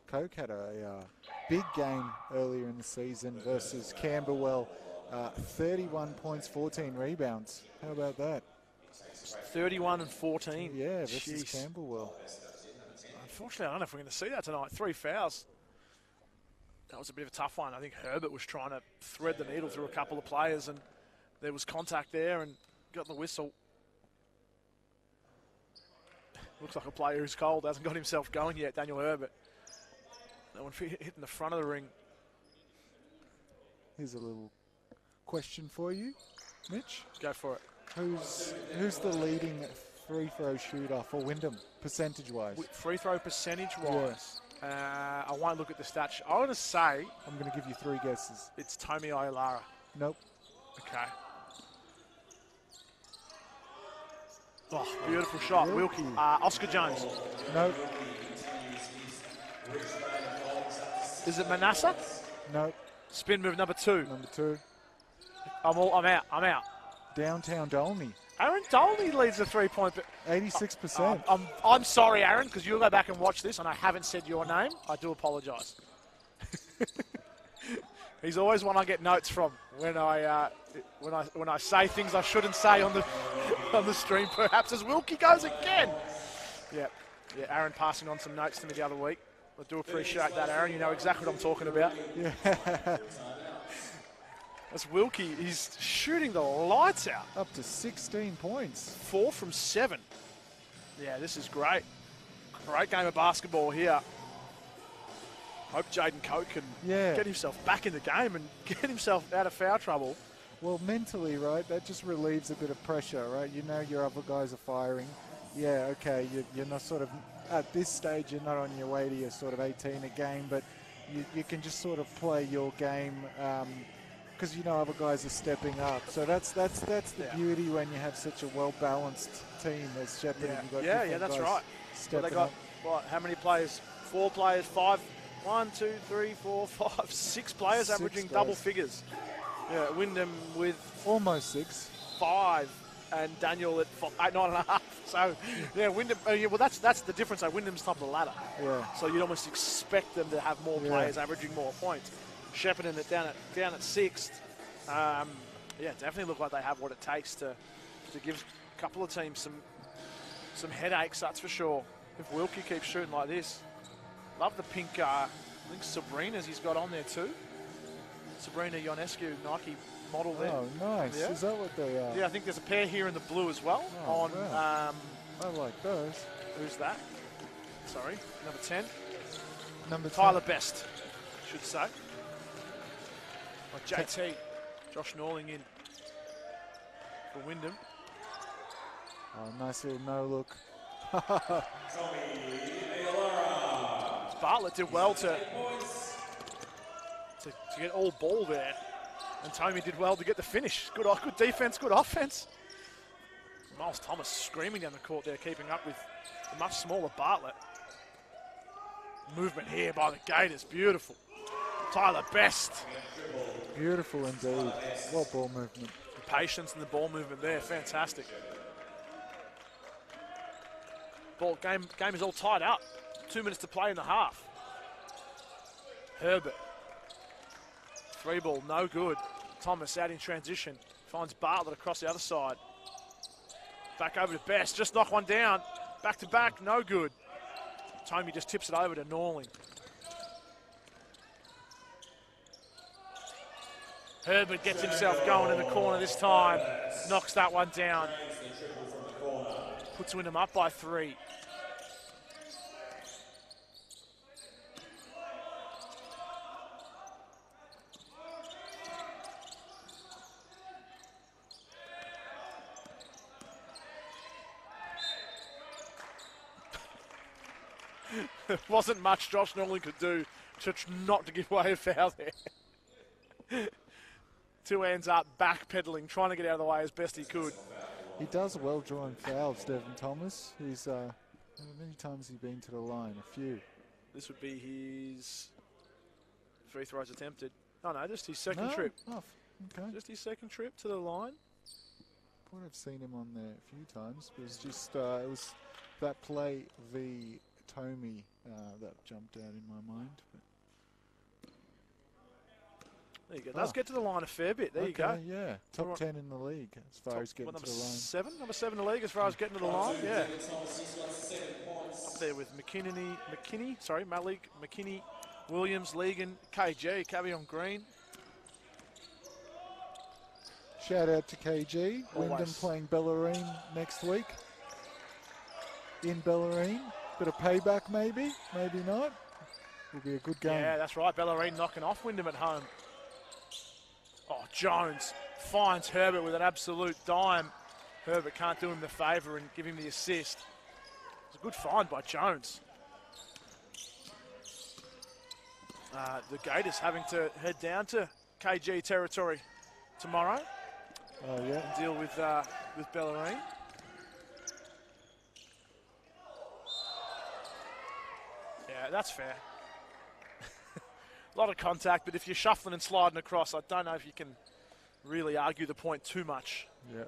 Coke had a big game earlier in the season versus Camberwell. 31 points, 14 rebounds. How about that? 31 and 14. Yeah, versus Camberwell. Unfortunately, I don't know if we're going to see that tonight. 3 fouls. That was a bit of a tough one. I think Herbert was trying to thread the needle through a couple of players, and there was contact there and got the whistle. Looks like a player who's cold, hasn't got himself going yet, Daniel Herbert. That one hitting the front of the ring. Here's a little question for you, Mitch. Go for it. Who's the leading free throw shooter for Wyndham, percentage-wise? Free throw percentage-wise? Yeah. I won't look at the stats. I want to say... I'm going to give you 3 guesses. It's Tommy Iolara. Nope. Okay. Oh, beautiful shot. Wilkie. Oscar Jones. Nope. Is it Manasseh? Nope. Spin move number 2. Number 2. I'm out. Downtown Dolney. Aaron Dolney leads the 3-point. 86%. I'm sorry, Aaron, because you'll go back and watch this, and I haven't said your name. I do apologise. He's always one I get notes from when I say things I shouldn't say on the stream. Perhaps as Wilkie goes again. Yeah. Aaron passing on some notes to me the other week. I do appreciate that, Aaron. You know exactly what I'm talking about. Yeah. That's Wilkie. He's shooting the lights out. Up to 16 points. 4 from 7. Yeah, this is great. Great game of basketball here. Hope Jaden Coke can get himself back in the game and get himself out of foul trouble. Well, mentally, right, that just relieves a bit of pressure, right? You know your other guys are firing. Yeah, okay, you're not sort of, at this stage, you're not on your way to your sort of 18 a game, but you can just sort of play your game because you know other guys are stepping up. So that's the beauty when you have such a well-balanced team as Shepparton. Yeah, that's right. Well, they got, how many players? 4 players, 5, 1, 2, 3, 4, 5, 6 players averaging double figures. Yeah, Wyndham with... Almost 6. 5, and Daniel at 9.5. So, yeah, Wyndham... well, that's the difference. Wyndham's top of the ladder. Yeah. So you'd almost expect them to have more players averaging more points. Shepparton down at 6th. Definitely look like they have what it takes to give a couple of teams some headaches, that's for sure. If Wilkie keeps shooting like this. Love the pink, I think Sabrina's he's got on there too. Sabrina Ionescu, Nike model there. Oh, nice. Yeah. Is that what they are? Yeah, I think there's a pair here in the blue as well. I like those. Who's that? Sorry, number 10. Number 10. Tyler Best, I should say. Like JT, Josh Norling in for Wyndham. Oh, nice little no-look. Bartlett did well to get all ball there. And Tomey did well to get the finish. Good defense, good offense. Miles Thomas screaming down the court there, keeping up with the much smaller Bartlett. Movement here by the Gators, beautiful. Tyler Best. Beautiful indeed. What ball movement. The patience and the ball movement there, fantastic. Game is all tied up. 2 minutes to play in the half. Herbert. Three ball, no good. Thomas out in transition. Finds Bartlett across the other side. Back over to Best. Just knock one down. Back to back, no good. Tomey just tips it over to Norling. Herbert gets himself going in the corner this time. Knocks that one down. Puts Wyndham up by 3. There wasn't much Josh Norling could do not to give away a foul there. 2 hands up, backpedaling, trying to get out of the way as best he could. He does well drawing fouls, Devon Thomas. He's how many times has he been to the line? A few. This would be his free throws attempted. Oh no, just his second trip. Oh, okay. Just his second trip to the line. Would have seen him on there a few times, but it was just it was that play v Tomey that jumped out in my mind. But there you go. Does get to the line a fair bit. There you go. Yeah, top 10 in the league as far as getting to the line. Number 7 in the league as far as getting to the line. Yeah. Up there with Malik, McKinney, Williams, Legan, KG, Cavion Green. Shout out to KG. Wyndham playing Bellarine next week. In Bellarine. Bit of payback maybe, maybe not. Will be a good game. Yeah, that's right. Bellarine knocking off Wyndham at home. Oh, Jones finds Herbert with an absolute dime. Herbert can't do him the favour and give him the assist. It's a good find by Jones. The Gators having to head down to KG territory tomorrow. Oh yeah. And deal with Bellarine. Yeah, that's fair. A lot of contact, but if you're shuffling and sliding across, I don't know if you can really argue the point too much. Yeah.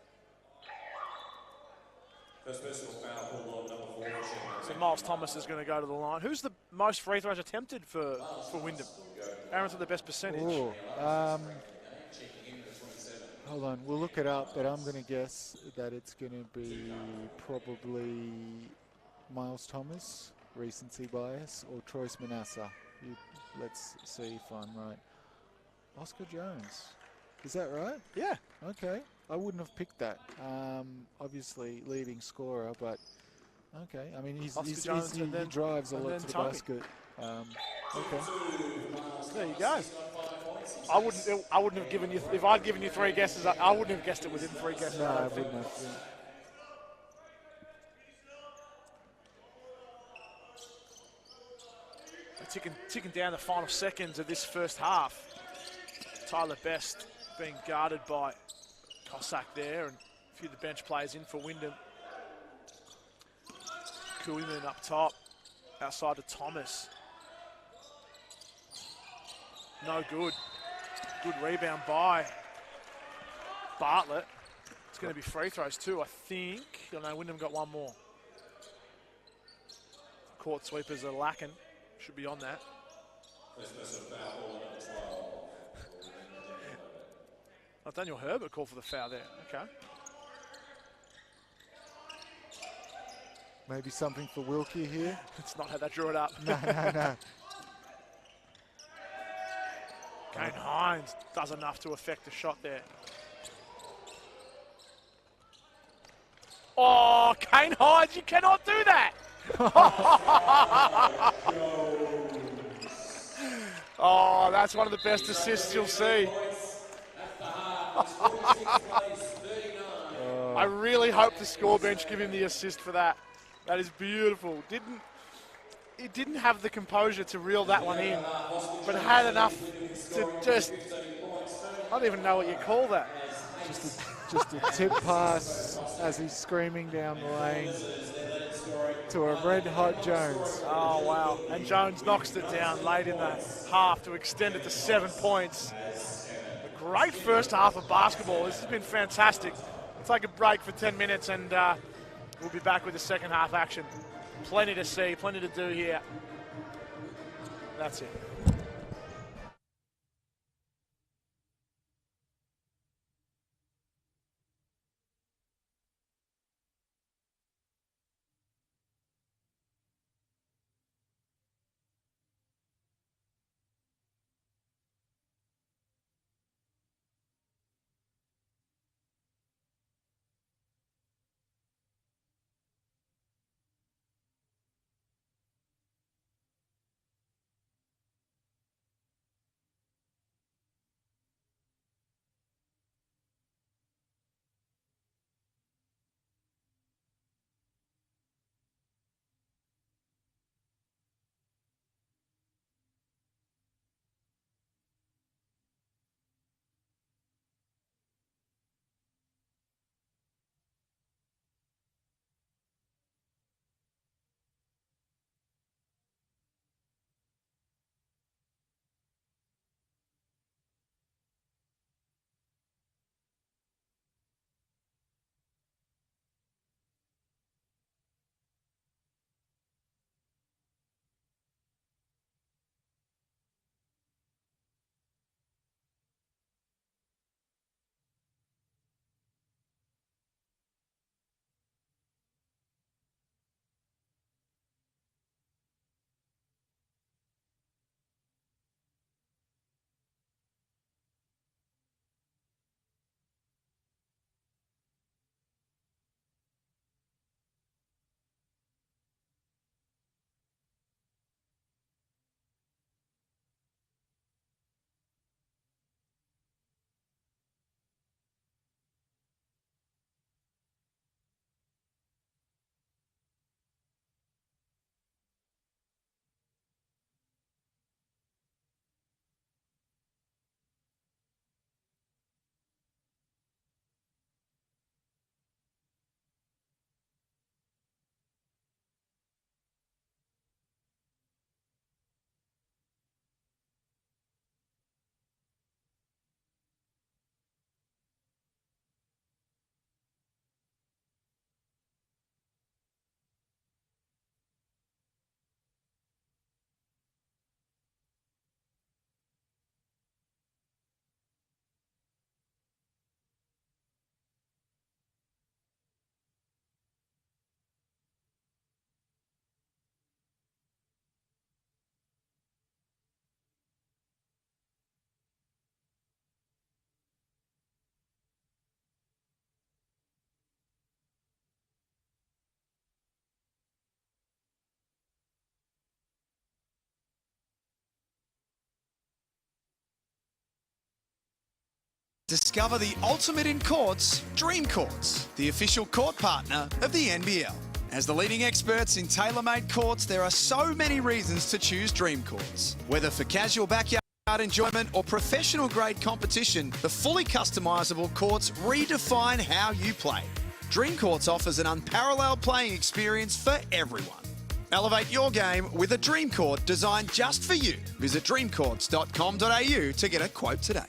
So Miles Thomas is going to go to the line. Who's the most free throws attempted for Wyndham? Aaron's at the best percentage. Ooh, hold on, we'll look it up, but I'm going to guess that it's going to be probably Miles Thomas, recency bias, or Troyce Manassa. Let's see if I'm right. Oscar Jones. Is that right? Yeah. Okay. I wouldn't have picked that. Obviously leading scorer, but okay. I mean, he drives a lot to the basket. Okay. There you go. I wouldn't have given you, if I'd given you 3 guesses, I wouldn't have guessed it within 3 guesses. No, I wouldn't have. Yeah. Ticking down the final seconds of this first half. Tyler Best being guarded by Cossack there, and a few of the bench players in for Wyndham. Kuiman up top, outside to Thomas. No good. Good rebound by Bartlett. It's going to be free throws too, I think. I know Wyndham got one more. Court sweepers are lacking. Should be on that. Daniel Herbert called for the foul there. Okay. Maybe something for Wilkie here. It's not how they drew it up. No. Kane Hines does enough to affect the shot there. Oh, Kane Hines, you cannot do that! Oh, that's one of the best assists you'll see. I really hope the score bench give him the assist for that. That is beautiful. He didn't have the composure to reel that one in, but had enough to just, I don't even know what you call that. Just a tip pass as he's screaming down the lane to a red-hot Jones. Oh, wow. And Jones knocks it down late in the half to extend it to 7 points. A great first half of basketball. This has been fantastic. We'll take a break for 10 minutes and we'll be back with the second half action. Plenty to see, plenty to do here. That's it. Discover the ultimate in courts, Dream Courts, the official court partner of the NBL. As the leading experts in tailor-made courts, there are so many reasons to choose Dream Courts. Whether for casual backyard enjoyment or professional grade competition, the fully customisable courts redefine how you play. Dream Courts offers an unparalleled playing experience for everyone. Elevate your game with a Dream Court designed just for you. Visit dreamcourts.com.au to get a quote today.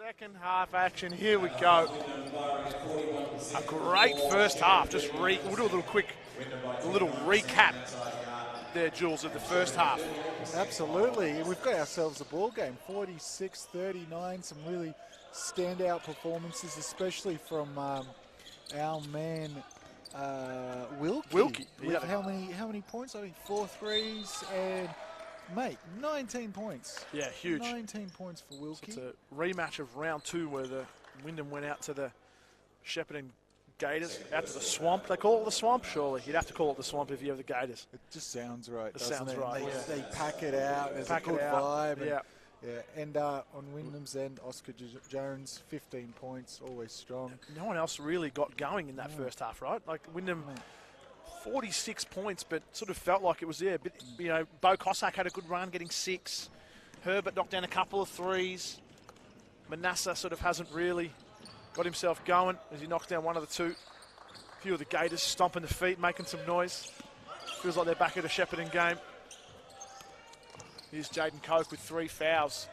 Second half action, here we go. A great first half. We'll do a little recap there, Jules, of the first half. Absolutely. We've got ourselves a ball game, 46-39. Some really standout performances, especially from our man Wilkie. With how many points? I think 4 threes and, mate, 19 points. Yeah, huge. 19 points for Wilkie. So it's a rematch of round 2 where the Wyndham went out to the Shepparton Gators, out to the Swamp. They call it the Swamp, surely. You'd have to call it the Swamp if you have the Gators. It just sounds right. It sounds right. They pack it out. There's a good vibe. And on Wyndham's end, Oscar Jones, 15 points, always strong. No one else really got going in that first half, right? Like Wyndham, 46 points, but sort of felt like it was there. But, Bo Cossack had a good run, getting 6. Herbert knocked down a couple of threes. Manasseh sort of hasn't really got himself going as he knocks down one of the 2. A few of the Gators stomping the feet, making some noise. Feels like they're back at a Shepparton game. Here's Jaden Coke with 3 fouls.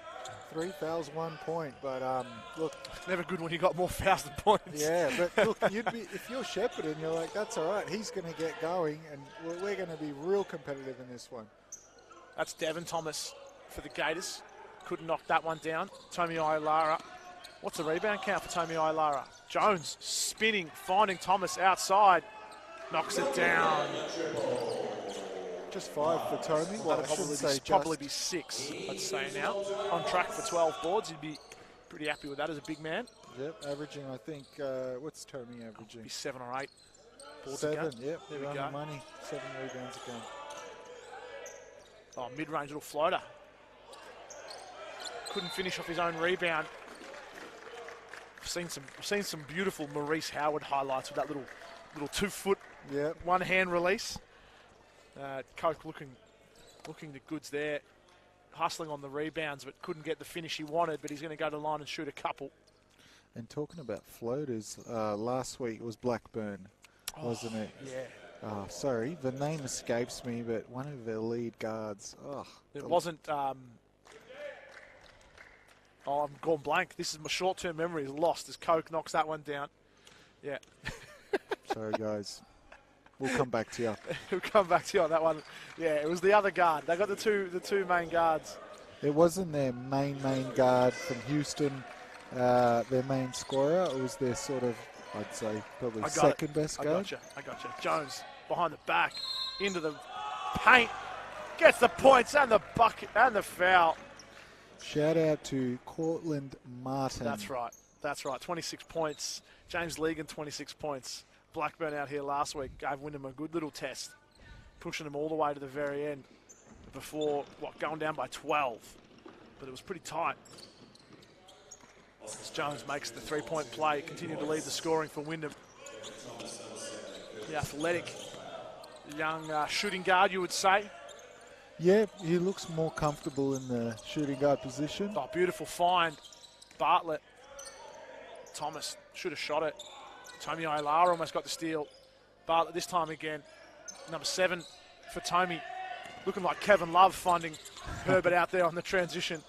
3 fouls, 1 point. But look, it's never good when you got more fouls than points. Yeah, but look, if you're Shepparton, you're like, that's all right. He's going to get going, and we're going to be real competitive in this one. That's Devin Thomas for the Gators. Couldn't knock that one down. Tomi Ailara. What's the rebound count for Tomi Ailara? Jones spinning, finding Thomas outside. Knocks it down. Just 5 for Tomi. Well, that'd probably be 6, I'd say now. On track for 12 boards. He'd be pretty happy with that as a big man. Yep, averaging, I think, what's Tomi averaging? Be 7 or 8 boards 7, a game. Yep, there we on go. The money. 7 rebounds a game. Oh, mid-range little floater. Couldn't finish off his own rebound. I've seen some beautiful Maurice Howard highlights with that little 2-foot one-hand release. Coke looking the goods there, hustling on the rebounds, but couldn't get the finish he wanted. But he's going to go to the line and shoot a couple. And talking about floaters, last week it was Blackburn, wasn't it? Yeah. Oh, sorry, the name escapes me, but one of their lead guards. Oh, it wasn't. I'm gone blank. This is my short-term memory is lost as Coke knocks that one down. Yeah. Sorry, guys. We'll come back to you. We'll come back to you on that one. Yeah, it was the other guard. They got the two main guards. It wasn't their main guard from Houston, their main scorer. It was their sort of, I'd say, probably second best guard. I got you. Jones behind the back, into the paint, gets the points and the bucket and the foul. Shout out to Cortland Martin. That's right. 26 points. James Legan, 26 points. Blackburn out here last week gave Wyndham a good little test, pushing them all the way to the very end before, going down by 12. But it was pretty tight. As Jones makes the 3-point play, continue to lead the scoring for Wyndham. The athletic young shooting guard, you would say. Yeah, he looks more comfortable in the shooting guard position. Oh, beautiful find. Bartlett. Thomas should have shot it. Tomi Ailara almost got the steal. Bartlett this time again. Number 7 for Tomi. Looking like Kevin Love finding Herbert out there on the transition.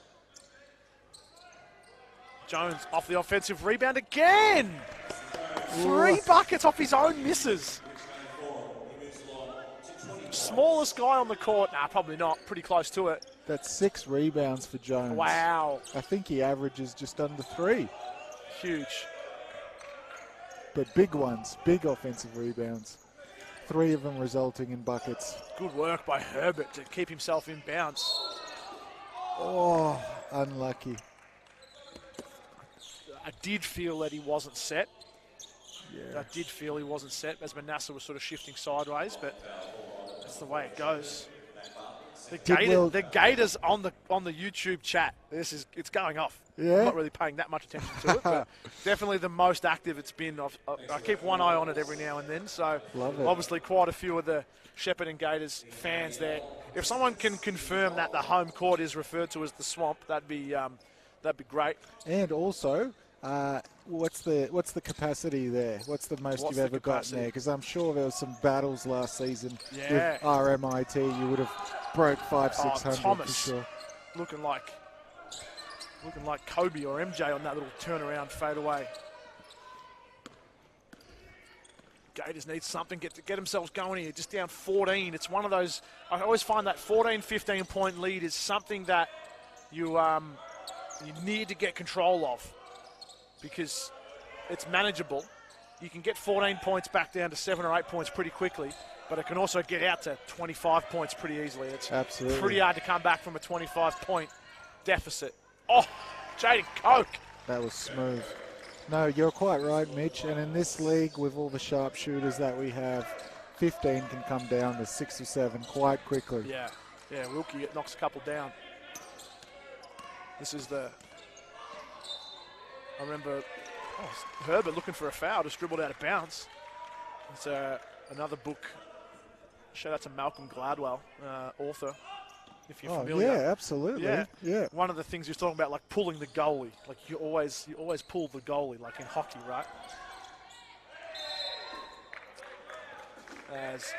Jones off the offensive rebound again. 3 buckets off his own misses. Smallest guy on the court. Nah, probably not. Pretty close to it. That's 6 rebounds for Jones. Wow. I think he averages just under 3. Huge. But big ones, big offensive rebounds. 3 of them resulting in buckets. Good work by Herbert to keep himself in bounds. Oh, unlucky. I did feel that he wasn't set. Yeah. I did feel he wasn't set as Manasseh was sort of shifting sideways, but that's the way it goes. The Gators on the YouTube chat. It's going off. Yeah. I'm not really paying that much attention to it, but definitely the most active it's been. I keep one eye on it every now and then. So obviously quite a few of the Shepparton Gators fans there. If someone can confirm that the home court is referred to as the Swamp, that'd be great. And also, what's the capacity there? What's the most you've ever gotten there? Because I'm sure there was some battles last season with RMIT. You would have broke 500-600 Thomas for sure. looking like Looking like Kobe or MJ on that little turnaround fadeaway. Gators need something to get themselves going here. Just down 14. It's one of those. I always find that 14, 15 point lead is something that you need to get control of because it's manageable. You can get 14 points back down to 7 or 8 points pretty quickly, but it can also get out to 25 points pretty easily. It's Absolutely pretty hard to come back from a 25-point deficit. Oh, Jaden Coke. That was smooth. No, you're quite right, Mitch. And in this league, with all the sharpshooters that we have, 15 can come down to 6 or 7 quite quickly. Yeah, Wilkie knocks a couple down. This is I remember Herbert looking for a foul, just dribbled out of bounds. It's another book. Shout out to Malcolm Gladwell, author, if you're familiar. Yeah, absolutely. Yeah. One of the things you're talking about, like pulling the goalie. Like you always pull the goalie, like in hockey, right? As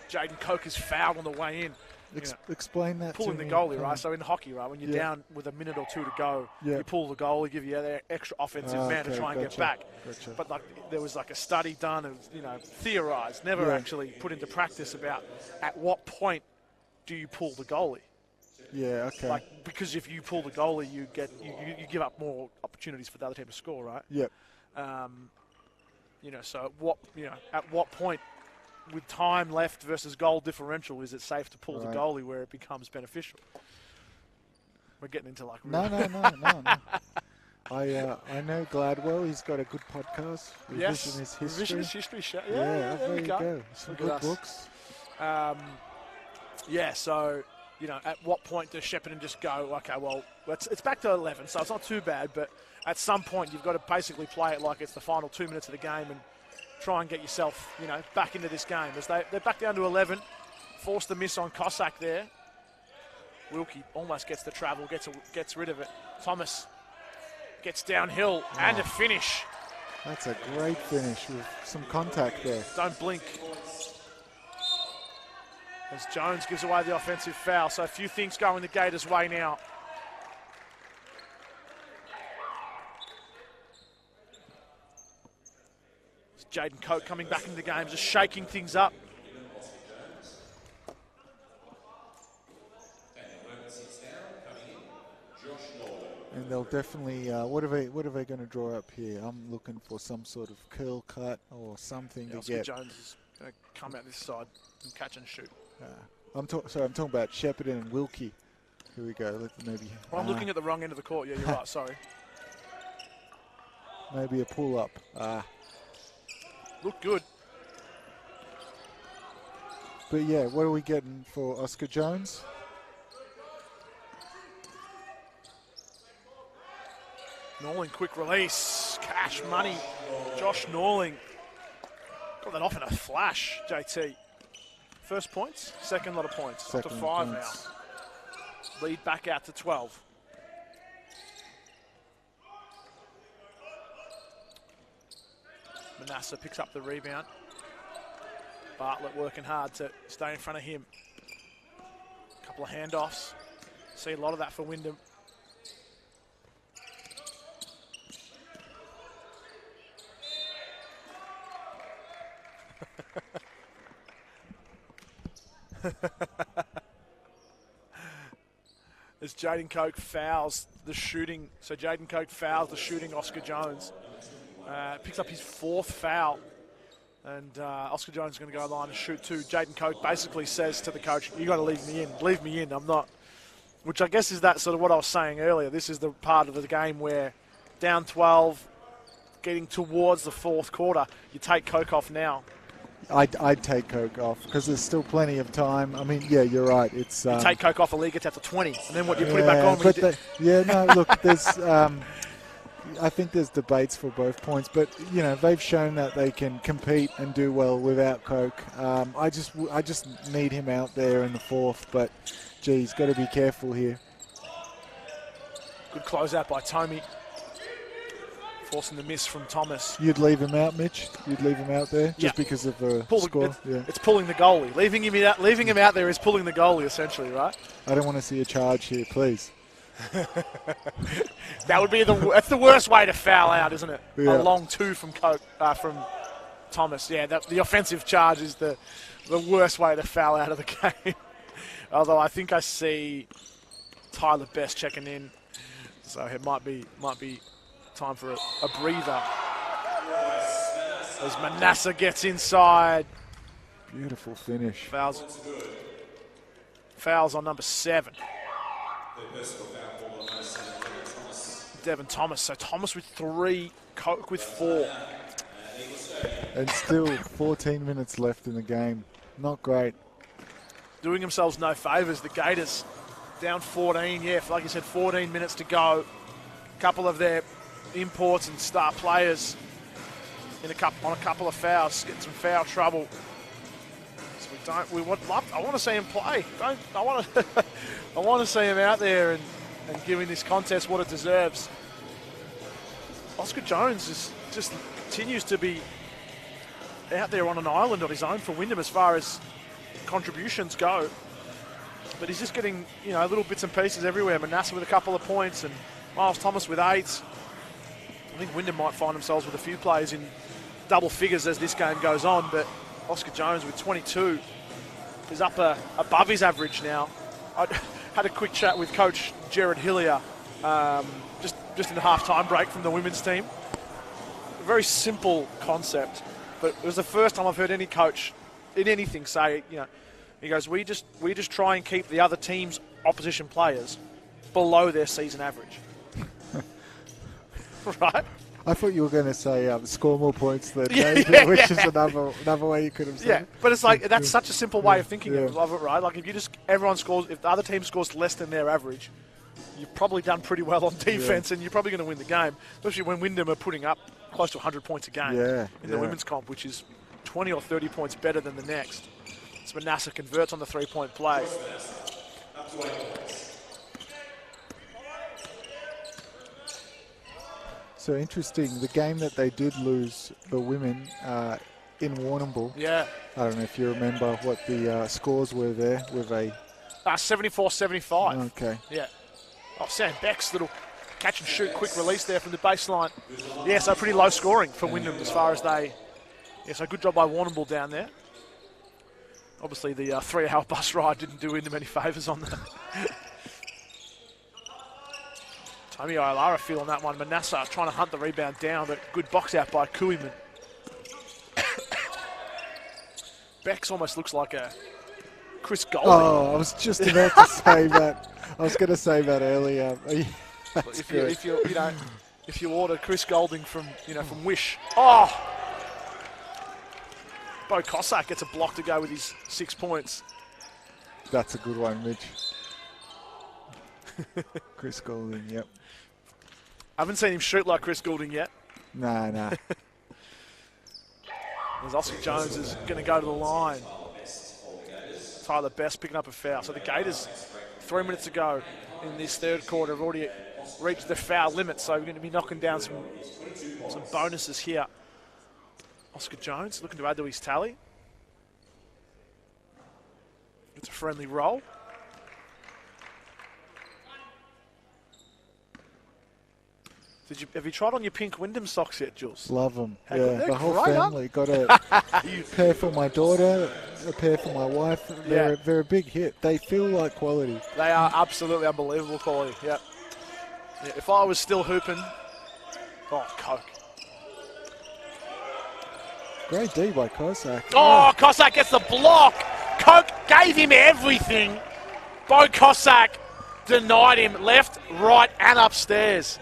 Jaden Coke is fouled on the way in. Explain that pulling to me. the goalie, right? So in hockey, right, when you're down with a minute or 2 to go, you pull the goalie, give you that extra offensive man to try and get back. Gotcha. But like there was like a study done and theorized, never actually put into practice about at what point do you pull the goalie? Yeah, okay. Like because if you pull the goalie, you give up more opportunities for the other team to score, right? Yep. So at what point? With time left versus goal differential, is it safe to pull the goalie where it becomes beneficial? We're getting into like... No. I know Gladwell. He's got a good podcast. Revisionist History. Revisionist History show. Yeah, there we go. Some good books. So, at what point does Shepparton just go, okay, well, it's back to 11, so it's not too bad, but at some point you've got to basically play it like it's the final 2 minutes of the game and try and get yourself, back into this game. As they're back down to 11, forced the miss on Cossack there. Wilkie almost gets the travel, gets rid of it. Thomas gets downhill and a finish. That's a great finish with some contact there. Don't blink. As Jones gives away the offensive foul, so a few things going the Gators' way now. Jaden Coke coming back into the game, just shaking things up. And they'll definitely, what are they going to draw up here? I'm looking for some sort of curl cut or something to get. Jones is going to come out this side and catch and shoot. I'm talking about Shepparton and Wilkie. Here we go. I'm looking at the wrong end of the court. Yeah, you're right. Sorry. Maybe a pull up. Look good. But yeah, what are we getting for Oscar Jones? Norling, quick release. Cash money. Josh Norling. Got that off in a flash, JT. First points, second lot of points. Up to 5 now. Lead back out to 12. Manasseh picks up the rebound. Bartlett working hard to stay in front of him. A couple of handoffs. See a lot of that for Wyndham. As Jaden Coke fouls the shooting. So Jaden Coke fouls the shooting Oscar Jones. Picks up his 4th foul. And Oscar Jones is going to go line and shoot too. Jaden Coke basically says to the coach, you got to leave me in. Leave me in. I'm not. Which I guess is that sort of what I was saying earlier. This is the part of the game where down 12, getting towards the 4th quarter, you take Coke off now. I'd take Coke off because there's still plenty of time. I mean, yeah, you're right. It's you take Coke off, the league gets out to 20, and then what, you put it back on? Look, there's. I think there's debates for both points, but they've shown that they can compete and do well without Coke. I just need him out there in the 4th, but geez, got to be careful here. Good closeout by Tommy. Forcing the miss from Thomas. You'd leave him out, Mitch? You'd leave him out there just because of the score? It's pulling the goalie. Leaving him out there is pulling the goalie, essentially, right? I don't want to see a charge here, please. That would be that's the worst way to foul out, isn't it? Yeah. A long two from Thomas. Yeah, the offensive charge is the worst way to foul out of the game. Although I think I see Tyler Best checking in, so it might be time for a breather. As Manasseh gets inside. Beautiful finish. Fouls on number 7. Devin Thomas. So Thomas with 3, Coke with 4. And still 14 minutes left in the game. Not great. Doing themselves no favours. The Gators down 14. Yeah, like you said, 14 minutes to go. A couple of their imports and star players on a couple of fouls, getting some foul trouble. So I want to see him play. I want to see him out there and giving this contest what it deserves. Oscar Jones just continues to be out there on an island on his own for Wyndham as far as contributions go. But he's just getting, little bits and pieces everywhere. Manasseh with a couple of points and Miles Thomas with 8. I think Wyndham might find themselves with a few players in double figures as this game goes on, but Oscar Jones with 22 is up above his average now. I had a quick chat with Coach Jared Hillier just in the half-time break from the women's team. A very simple concept, but it was the first time I've heard any coach in anything say, he goes, we just try and keep the other team's opposition players below their season average. Right? I thought you were going to say score more points than they do, which is another way you could have said. Yeah, but it's like that's such a simple way of thinking of it, right? Like if the other team scores less than their average, you've probably done pretty well on defense, and you're probably going to win the game. Especially when Wyndham are putting up close to 100 points a game in the women's comp, which is 20 or 30 points better than the next. So Manasseh converts on the 3-point play. So interesting, the game that they did lose, the women, in Warrnambool. Yeah. I don't know if you remember what the scores were there with a... 74-75. Okay. Yeah. Oh, Sam Beck's little catch and shoot quick release there from the baseline. Yeah, so pretty low scoring for Wyndham as far as they... Yeah, so good job by Warrnambool down there. Obviously the 3-hour bus ride didn't do Wyndham any favours on that. Tommy Olara feeling that one. Manasseh trying to hunt the rebound down, but good box out by Kuiman. Bex almost looks like a Chris Golding. Oh, I was just about to say that. I was going to say that earlier. If you order Chris Golding from Wish. Oh! Bo Cossack gets a block to go with his 6 points. That's a good one, Mitch. Chris Golding, yep. I haven't seen him shoot like Chris Goulding yet. Nah. As Oscar Jones is going to go to the line. Tyler Best picking up a foul. So the Gators, 3 minutes to go in this third quarter, have already reached the foul limit. So we're going to be knocking down some bonuses here. Oscar Jones looking to add to his tally. It's a friendly roll. Have you tried on your pink Wyndham socks yet, Jules? Love them. Yeah, the whole great, family. Got a pair for my daughter, a pair for my wife. They're a big hit. They feel like quality. They are absolutely unbelievable quality, yeah. If I was still hooping, Coke. Great D by Cossack. Oh, Cossack gets the block. Coke gave him everything. Bo Cossack denied him left, right, and upstairs.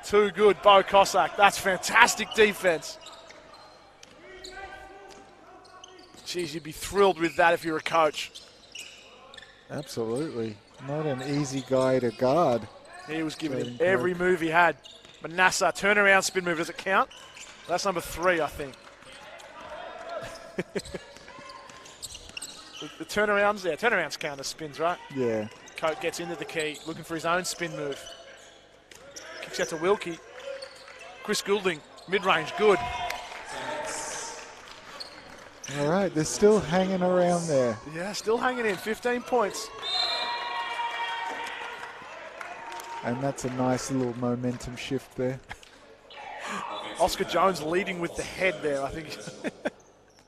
Too good, Bo Cossack. That's fantastic defense. Jeez, you'd be thrilled with that if you're a coach. Absolutely. Not an easy guy to guard. He was giving him every move he had. Manasseh, turnaround spin move. Does it count? That's number 3, I think. The turnarounds, turnarounds count as spins, right? Yeah. Coke gets into the key, looking for his own spin move. Kicks out to Wilkie. Chris Goulding, mid-range, good. All right, they're still hanging around there. Yeah, still hanging in, 15 points. And that's a nice little momentum shift there. Oscar Jones leading with the head there, I think.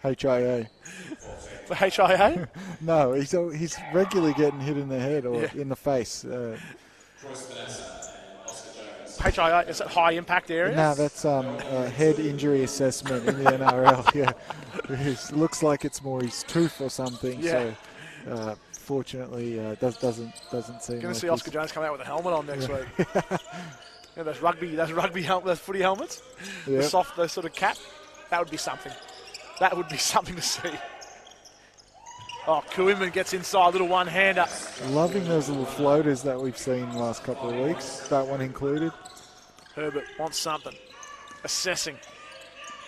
HIA. For HIA? No, he's regularly getting hit in the head or in the face. HIA, is that high impact area? No, that's a head injury assessment in the NRL. Yeah, it looks like it's more his tooth or something. Yeah. So, fortunately, doesn't seem. Going like to see Oscar Jones come out with a helmet on next week. Yeah, those footy helmets. Yep. The soft, the sort of cap. That would be something. That would be something to see. Oh, Kuiman gets inside, little one-hander. Loving those little floaters that we've seen the last couple of weeks. That one included. Herbert wants something. Assessing.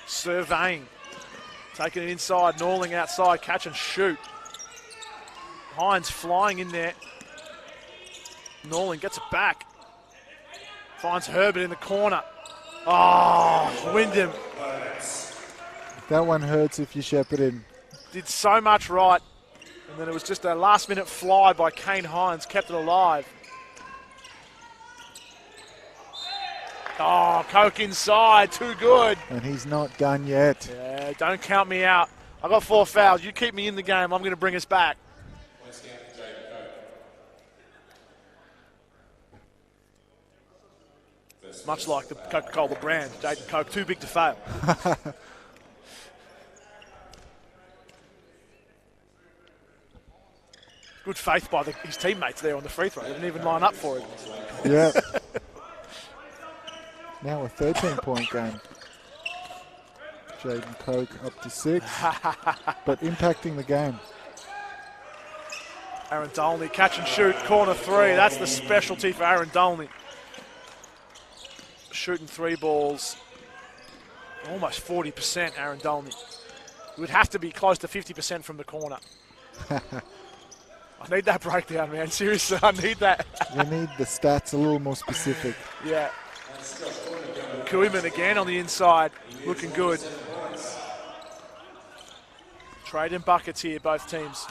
Surveying. Taking it inside. Norling outside. Catch and shoot. Hines flying in there. Norling gets it back. Finds Herbert in the corner. Oh, Wyndham. That one hurts if you Shepparton. Did so much right. And then it was just a last-minute fly by Kane Hines. Kept it alive. Oh, Coke inside. Too good. And he's not done yet. Yeah, don't count me out. I got 4 fouls. You keep me in the game. I'm going to bring us back. Much like the Coca-Cola brand, Jaden Coke, too big to fail. Good faith by his teammates there on the free throw. They didn't even line up for it. Yeah. Now a 13-point game. Jaden Coke up to 6, but impacting the game. Aaron Dolney, catch and shoot, corner 3. That's the specialty for Aaron Dolney. Shooting 3 balls, almost 40%, Aaron Dolney. It would have to be close to 50% from the corner. I need that breakdown, man. Seriously, I need that. You need the stats a little more specific. Yeah. Kuiman again on the inside, looking good. Trading buckets here, both teams.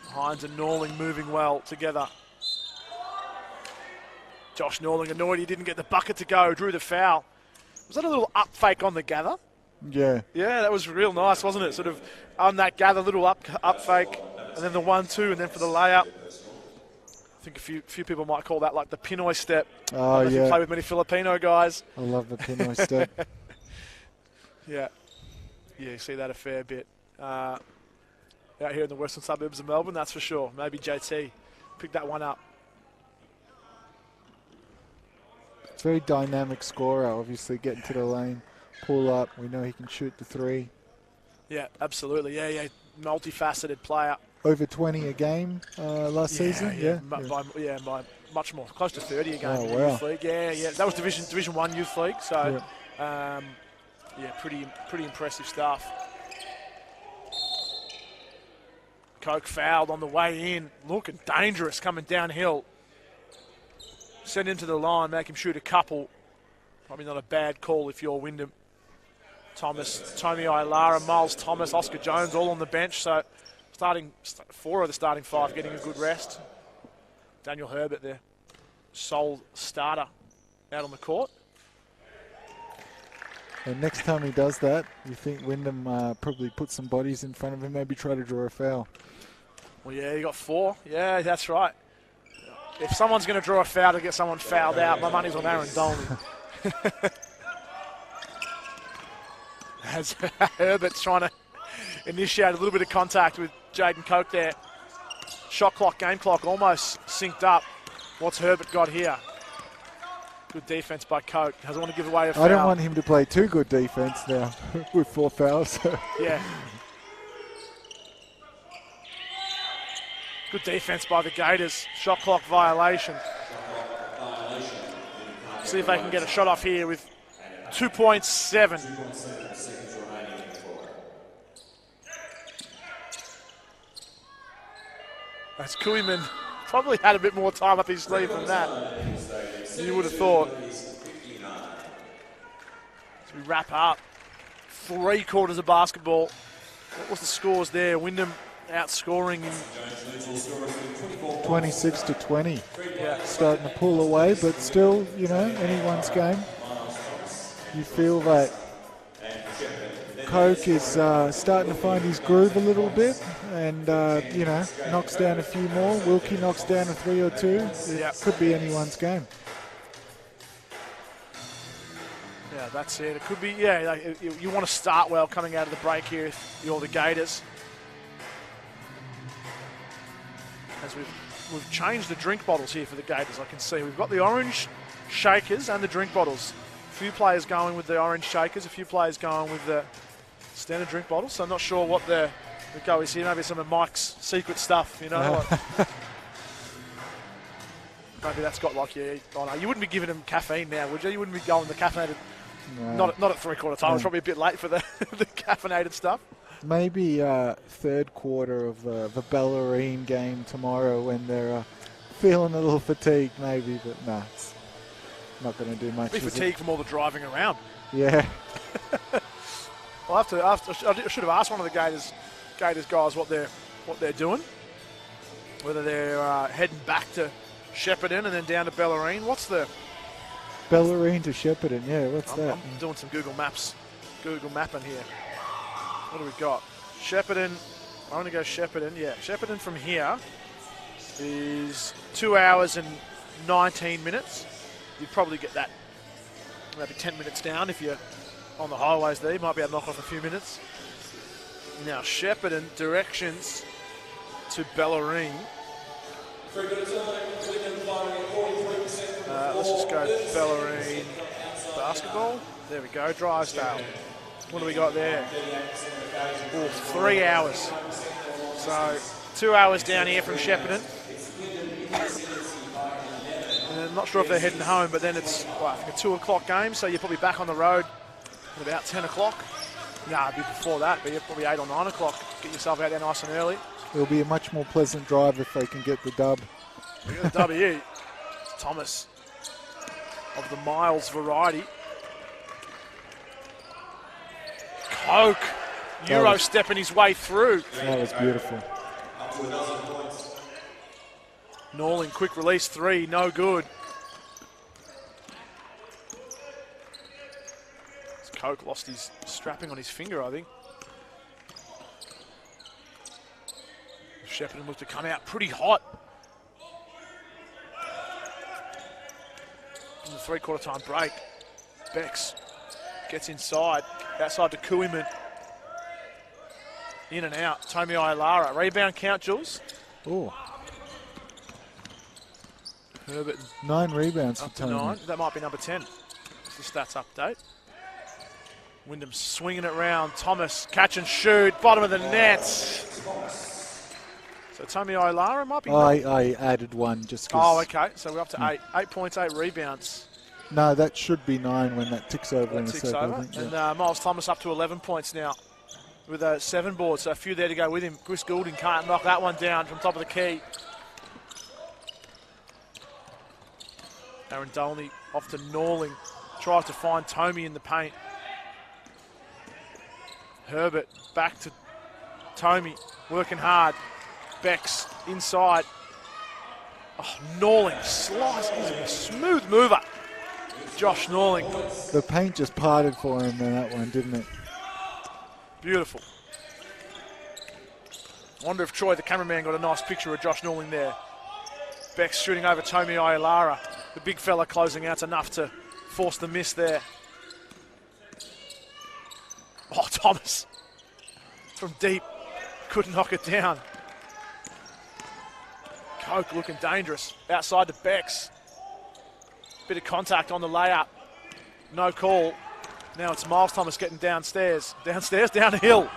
Hines and Norling moving well together. Josh Norling annoyed he didn't get the bucket to go, drew the foul. Was that a little up fake on the gather? Yeah. Yeah, that was real nice, wasn't it? Sort of on that gather, little up fake, and then the 1-2, and then for the layup. I think a few people might call that like the Pinoy step. Oh, if yeah. you play with many Filipino guys. I love the Pinoy step. Yeah. Yeah, you see that a fair bit. Out here in the western suburbs of Melbourne, that's for sure. Maybe JT picked that one up. It's a very dynamic scorer, obviously, getting to the lane, pull up. We know he can shoot the 3. Yeah, absolutely. Yeah, multifaceted player. Over 20 a game last season? Yeah. By much more, close to 30 a game in the wow. youth league. Yeah. That was Division 1 youth league. So, pretty impressive stuff. Coke fouled on the way in, looking dangerous coming downhill. Send him to the line, make him shoot a couple. Probably not a bad call if you're Wyndham. Thomas, Tony Ilara, Miles Thomas, Oscar Jones all on the bench. So 4 of the starting 5 getting a good rest. Daniel Herbert there, sole starter out on the court. And next time he does that, you think Wyndham probably put some bodies in front of him, maybe try to draw a foul. Well, yeah, you got 4. Yeah, that's right. If someone's going to draw a foul to get someone fouled out, my money's on Aaron Dolney. As Herbert's trying to initiate a little bit of contact with Jaden Coke there. Shot clock, game clock almost synced up. What's Herbert got here? Good defense by Coke. Doesn't want to give away a foul. I don't want him to play too good defense now with 4 fouls. Yeah. Good defense by the Gators. Shot clock violation. See if they can get a shot off here with 2.7. As Kuiman probably had a bit more time up his sleeve than that. You would have thought. As we wrap up, 3 quarters of basketball. What was the scores there? Wyndham outscoring in 26-20. Yeah. Starting to pull away, but still, you know, anyone's game. You feel that Coke is starting to find his groove a little bit and, you know, knocks down a few more. Wilkie knocks down a 3 or 2. It could be anyone's game. Yeah, that's it. It could be, like, you want to start well coming out of the break here if you're the Gators. As we've changed the drink bottles here for the Gators, I can see. We've got the orange shakers and the drink bottles. A few players going with the orange shakers, a few players going with the standard drink bottles. So I'm not sure what the go is here. Maybe some of Mike's secret stuff, you know. Maybe that's got like, you wouldn't be giving them caffeine now, would you? You wouldn't be going the caffeinated. No. Not at 3/4 time. No. It's probably a bit late for the caffeinated stuff. Maybe third quarter of the Bellarine game tomorrow when they're feeling a little fatigued, maybe. But no, it's not going to do much. Be fatigued from all the driving around. Yeah. I should have asked one of the Gators guys what they're doing. Whether they're heading back to Shepparton and then down to Bellarine. What's the Bellarine to Shepparton? Yeah, what's that? I'm doing some Google mapping here. What do we got? Shepparton. I want to go Shepparton. Yeah, Shepparton from here is 2 hours and 19 minutes. You'd probably get that maybe 10 minutes down if you're on the highways there. You might be able to knock off a few minutes. Now, Shepparton directions to Bellarine. Let's just go Bellarine basketball. There we go, Drysdale. What do we got there? 3 hours. So 2 hours down here from Shepparton. And I'm not sure if they're heading home, but then it's I think a 2 o'clock game, so you're probably back on the road at about 10 o'clock. Nah, it'd be before that, but you're probably 8 or 9 o'clock. Get yourself out there nice and early. It'll be a much more pleasant drive if they can get the dub. The W. Thomas of the Miles variety. Coke. Euro stepping his way through. That was beautiful. Norling, quick release 3, no good. Coke lost his strapping on his finger, I think. Shepparton looked to come out pretty hot. In the 3/4 time break, Bex gets inside, outside to Kuiman. In and out, Tomi Ailara. Rebound count, Jules. Oh. Herbert. 9 rebounds up for to Tomi. 9. That might be number 10. It's the stats update. Wyndham swinging it round. Thomas, catch and shoot, bottom of the net. So Tomi Ailara might be... I added 1 just because... Oh, okay. So we're up to 8. 8 points, 8 rebounds. No, that should be 9 when that ticks over in a second. Over. And Miles Thomas up to 11 points now with 7 boards. So a few there to go with him. Chris Goulding can't knock that one down from top of the key. Aaron Dolney off to Norling. Tries to find Tomi in the paint. Herbert back to Tomi, working hard. Bex inside. Oh, Norling slice. He's a smooth mover. Josh Norling. The paint just parted for him in that one, didn't it? Beautiful. I wonder if Troy, the cameraman, got a nice picture of Josh Norling there. Bex shooting over Tomi Ailara. The big fella closing out's enough to force the miss there. Oh, Thomas from deep. Couldn't knock it down. Coke looking dangerous. Outside to Bex. Bit of contact on the layup. No call. Now it's Miles Thomas getting downstairs. Downstairs, downhill.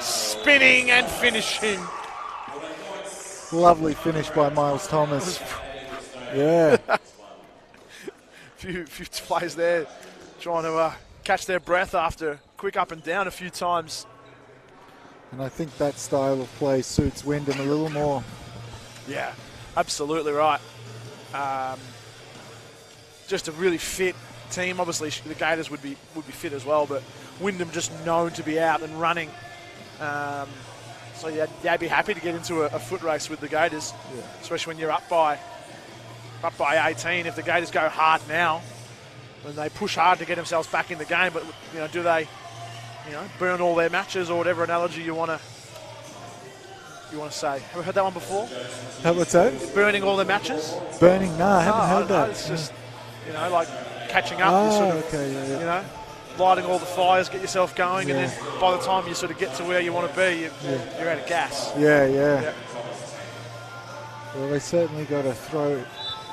Spinning and finishing. Lovely finish by Miles Thomas. Yeah. few players there trying to catch their breath after quick up and down a few times. And I think that style of play suits Wyndham a little more. Yeah, absolutely right. Just a really fit team. Obviously, the Gators would be fit as well, but Wyndham just known to be out and running. So you'd be happy to get into a foot race with the Gators, especially when you're up by 18. If the Gators go hard now, when they push hard to get themselves back in the game, but do they, burn all their matches or whatever analogy you want to say? Have we heard that one before? What's that? Burning all their matches? Burning? No, I haven't heard that. It's just, like catching up. You sort of, okay, lighting all the fires, get yourself going, and then by the time you sort of get to where you want to be, you're out of gas. Yeah. Well, they certainly got to throw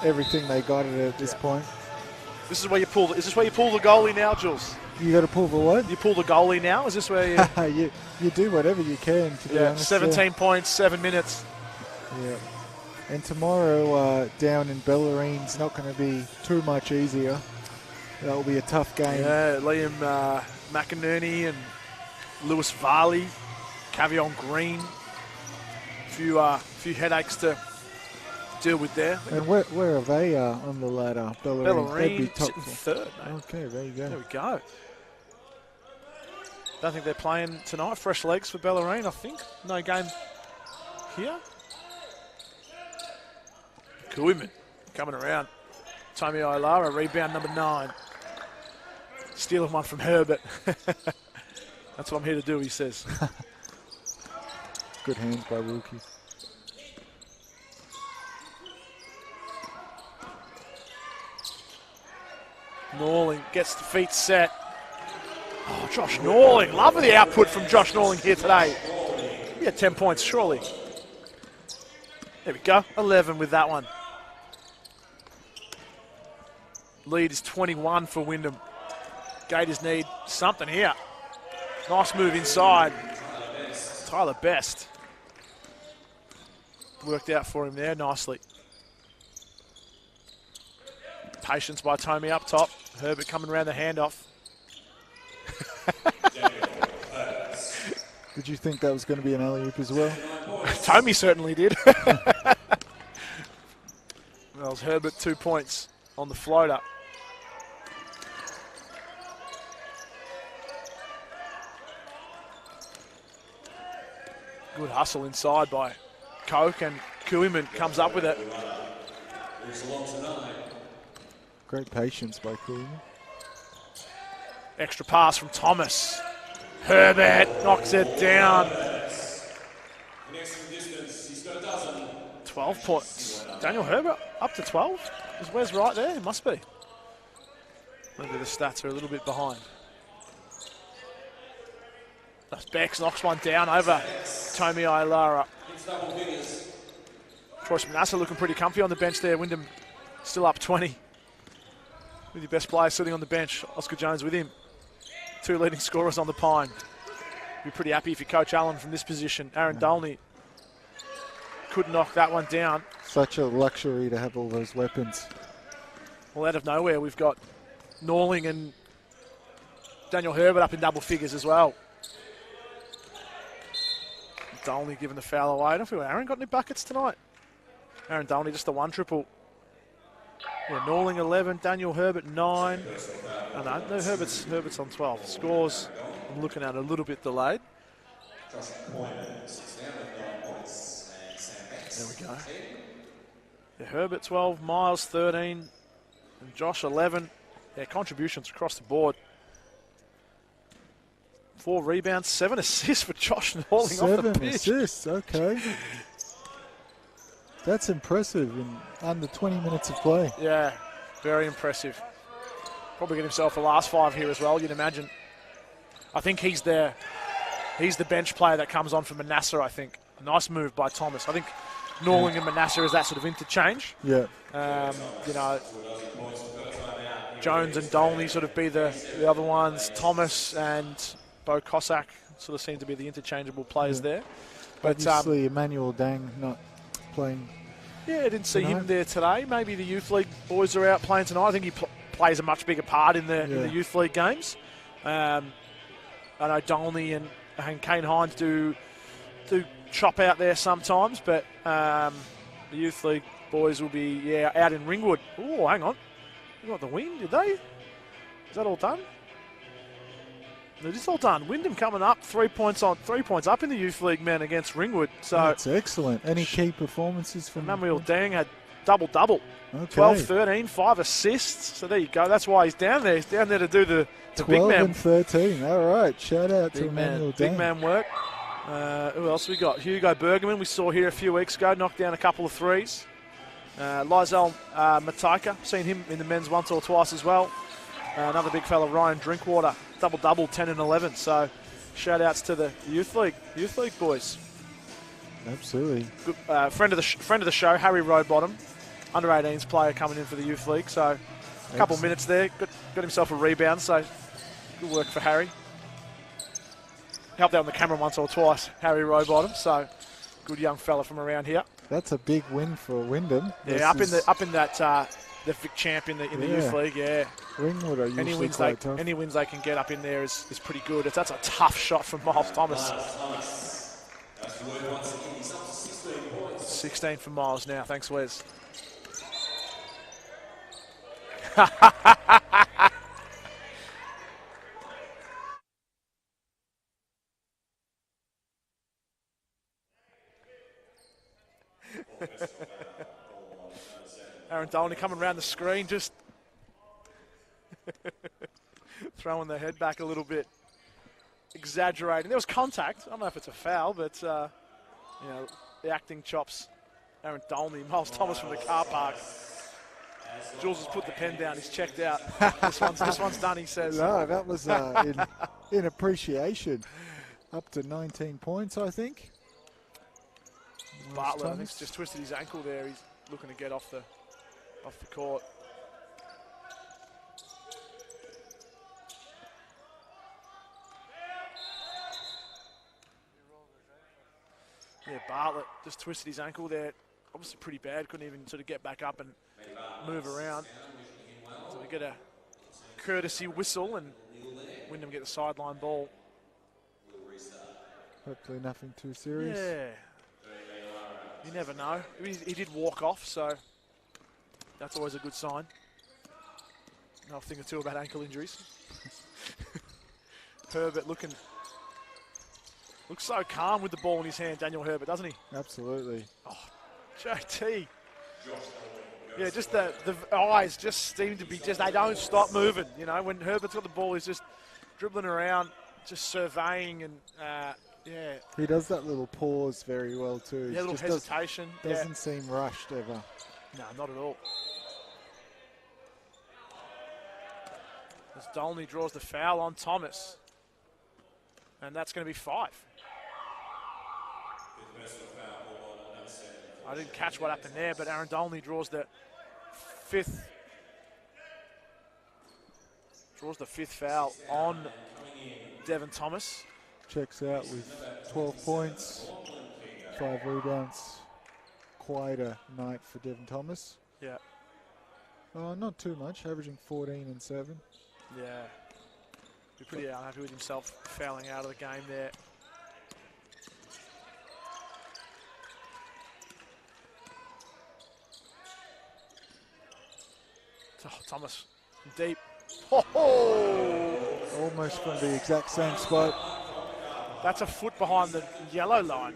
everything they got at this point. Is this where you pull the goalie now, Jules? You got to pull the what? You pull the goalie now? Is this where you... you do whatever you can, to be honest. 17 points, 7 minutes. Yeah. And tomorrow down in Bellarine's not going to be too much easier. That will be a tough game. Yeah, Liam McInerney and Lewis Varley, Cavion Green. A few headaches to deal with there. And where are they on the ladder? Bellarine sitting third. Mate. Okay, there you go. There we go. Don't think they're playing tonight. Fresh legs for Bellarine, I think. No game here. Koeman coming around. Tommy Ilara, rebound number 9. Stealing one from Herbert. That's what I'm here to do, he says. Good hands by Wilkie. Norling gets the feet set. Oh, Josh Norling. Love the output from Josh Norling here today. He had 10 points, surely. There we go. 11 with that one. Lead is 21 for Wyndham. Gators need something here. Nice move inside. Tyler Best. Worked out for him there nicely. Patience by Tommy up top. Herbert coming around the handoff. Did you think that was going to be an alley-oop as well? Tommy certainly did. That was Herbert, 2 points on the floater. Good hustle inside by Koch, and Koeman comes up with it. Great patience by Koeman. Extra pass from Thomas. Herbert knocks it down. 12 points. Daniel Herbert up to 12? Is Wes right there? It must be. Maybe the stats are a little bit behind. That's Bex, knocks one down over Tommy Ilara. Troyce Manassa looking pretty comfy on the bench there. Wyndham still up 20. With your best player sitting on the bench. Oscar Jones with him. 2 leading scorers on the Pine. Be pretty happy if you coach Allen from this position. Aaron Dolney could knock that one down. Such a luxury to have all those weapons. Well, out of nowhere, we've got Norling and Daniel Herbert up in double figures as well. Dolney giving the foul away. I don't feel Aaron got any buckets tonight. Aaron Dolney just the 1 triple. Yeah, Norling 11, Daniel Herbert 9. Oh, no, Herbert's on 12. Scores, I'm looking at a little bit delayed. There we go. Yeah, Herbert 12, Miles 13, and Josh 11. Yeah, contributions across the board. 4 rebounds, 7 assists for Josh Norling off the pitch. 7 assists, okay. That's impressive in under 20 minutes of play. Yeah, very impressive. Probably get himself a last 5 here as well, you'd imagine. I think he's the bench player that comes on for Manassa, I think. A nice move by Thomas. I think Norling and Manassa is that sort of interchange. Yeah. Jones and Dolney sort of be the other ones. Thomas and Bo Cossack sort of seem to be the interchangeable players there. But obviously Emmanuel Dang not playing. Yeah, I didn't see him there today. Maybe the Youth League boys are out playing tonight. I think he plays a much bigger part in the Youth League games. I know Dolney and Kane Hines do chop out there sometimes, but the Youth League boys will be out in Ringwood. Oh, hang on. You got the win, did they? Is that all done? It is all done. Wyndham coming up, 3 points up in the Youth League men against Ringwood. So that's excellent. Any key performances from Manuel Dang had double. Okay. 12, 13, 5 assists. So there you go. That's why he's down there. He's down there to do the 12 big man. and 13. All right. Shout out to Emmanuel Dang. Big man work. Who else we got? Hugo Bergerman, we saw here a few weeks ago, knocked down a couple of threes. Lizelle Mataika, seen him in the men's once or twice as well. Another big fella, Ryan Drinkwater, double, 10 and 11. So shout outs to the Youth League boys. Absolutely. Good, friend of the show, Harry Rowbottom, under 18s player coming in for the Youth League. So a couple minutes there, got himself a rebound. So good work for Harry. Helped out on the camera once or twice, Harry Rowbottom. So good young fella from around here. That's a big win for Wyndham. Yeah, up in that the Vic champ in the Youth League. Yeah, Ringwood are usually quite tough. Any wins they can get up in there is pretty good. That's a tough shot from Miles Thomas. 16 for Miles now. Thanks, Wes. Aaron Dolney coming around the screen, just throwing the head back a little bit, exaggerating. There was contact. I don't know if it's a foul, but the acting chops. Aaron Dolney, Miles Thomas from the car park. Jules has put the pen down. He's checked out. This one's done, he says. No, that was in appreciation. Up to 19 points, I think. Bartlett, I think, just twisted his ankle there. He's looking to get off the court. Yeah, Bartlett just twisted his ankle there. Obviously pretty bad. Couldn't even sort of get back up and move around. So we get a courtesy whistle and Wyndham get the sideline ball. Hopefully nothing too serious. Yeah. You never know. He did walk off, so that's always a good sign. Know a thing or two about ankle injuries. Herbert looks so calm with the ball in his hand, Daniel Herbert, doesn't he? Absolutely. Oh, JT. Yeah, just the eyes just seem to be they don't stop moving. You know, when Herbert's got the ball, he's just dribbling around, just surveying and yeah. He does that little pause very well too. Yeah, a little hesitation. Doesn't seem rushed ever. No, not at all. As Dolney draws the foul on Thomas. And that's going to be 5. I didn't catch what happened there, but Aaron Dolney draws the fifth foul on Devon Thomas. Checks out with 12 points, 5 rebounds. Quite a night for Devon Thomas. Yeah. Not too much, averaging 14 and 7. Yeah. Be pretty unhappy with himself fouling out of the game there. Oh, Thomas, deep. Oh! Almost from the exact same spot. That's a foot behind the yellow line.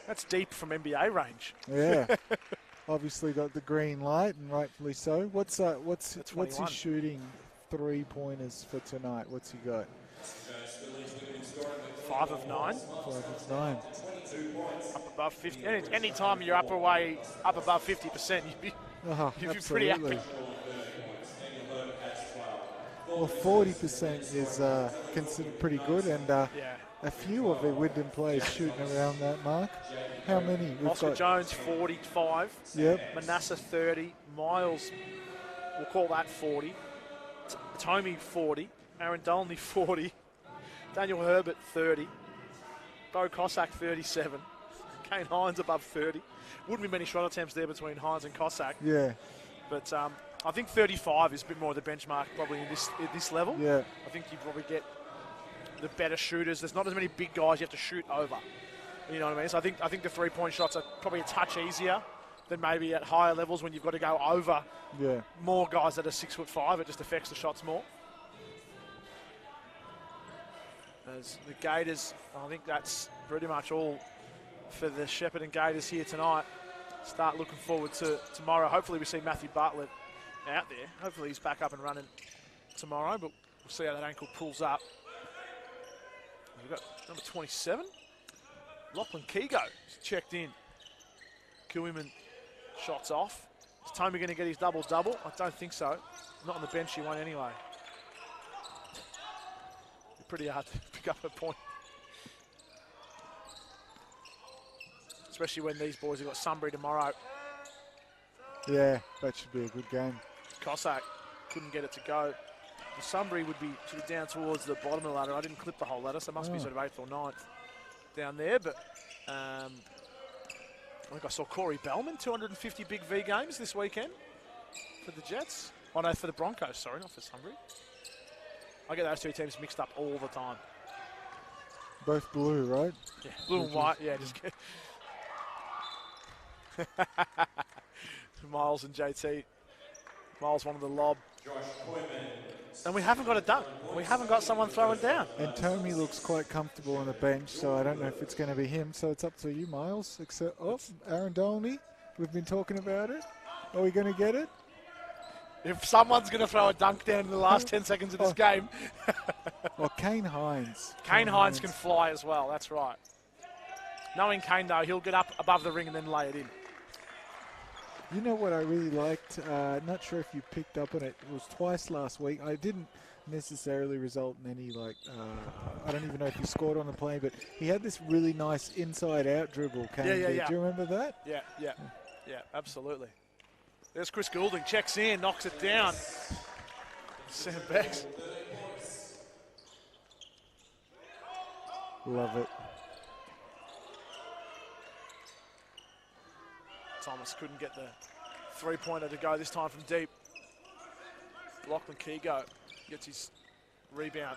That's deep from NBA range. Yeah. Obviously got the green light, and rightfully so. What's his shooting 3-pointers for tonight? What's he got? 5 of 9. 5 of 9. Up above 50. Any time you're up above 50%, you'd be pretty happy. Well, 40% is considered pretty good, and a few of the Wyndham players shooting around that mark. How many? Oscar Jones, 45. Yep. Manasseh, 30. Miles, we'll call that 40. Tommy, 40. Aaron Dolney, 40. Daniel Herbert, 30. Bo Cossack, 37. Kane Hines above 30. Wouldn't be many shot attempts there between Hines and Cossack. Yeah. But I think 35 is a bit more the benchmark probably at this level. Yeah. I think you probably get the better shooters. There's not as many big guys you have to shoot over. You know what I mean? So I think the 3-point shots are probably a touch easier than maybe at higher levels when you've got to go over more guys that are 6'5". It just affects the shots more. As the Gators, I think that's pretty much all for the Shepparton Gators here tonight. Start looking forward to tomorrow. Hopefully we see Matthew Bartlett out there. Hopefully he's back up and running tomorrow, but we'll see how that ankle pulls up. We've got number 27, Lachlan Keego, checked in. Kilwiman shots off. Is Tommy going to get his double-double? I don't think so. Not on the bench, he won't anyway. Pretty hard to pick up a point. Especially when these boys have got Sunbury tomorrow. Yeah, that should be a good game. Cossack couldn't get it to go. The Sunbury would be sort of down towards the bottom of the ladder. I didn't clip the whole ladder, so it must be sort of 8th or 9th down there. But I think I saw Corey Bellman, 250 Big V games this weekend for the Jets. Oh no, for the Broncos, sorry, not for Sunbury. I get those two teams mixed up all the time. Both blue, right? Yeah, blue and white, yeah, just get Miles and JT. Miles wanted the lob. And we haven't got a dunk. We haven't got someone throwing down. And Tommy looks quite comfortable on the bench, so I don't know if it's going to be him. So it's up to you, Miles. Except, Aaron Dolney. We've been talking about it. Are we going to get it? If someone's going to throw a dunk down in the last 10 seconds of this game. Or Kane Hines. Kane Hines can fly as well, that's right. Knowing Kane, though, he'll get up above the ring and then lay it in. You know what I really liked? Not sure if you picked up on it. It was twice last week. I didn't necessarily result in any, I don't even know if he scored on the play, but he had this really nice inside-out dribble. Kane did. Do you remember that? Yeah, absolutely. There's Chris Goulding, checks in, knocks it down. Sam Becks. Love it. Thomas couldn't get the three-pointer to go this time from deep. Lachlan Keego gets his rebound.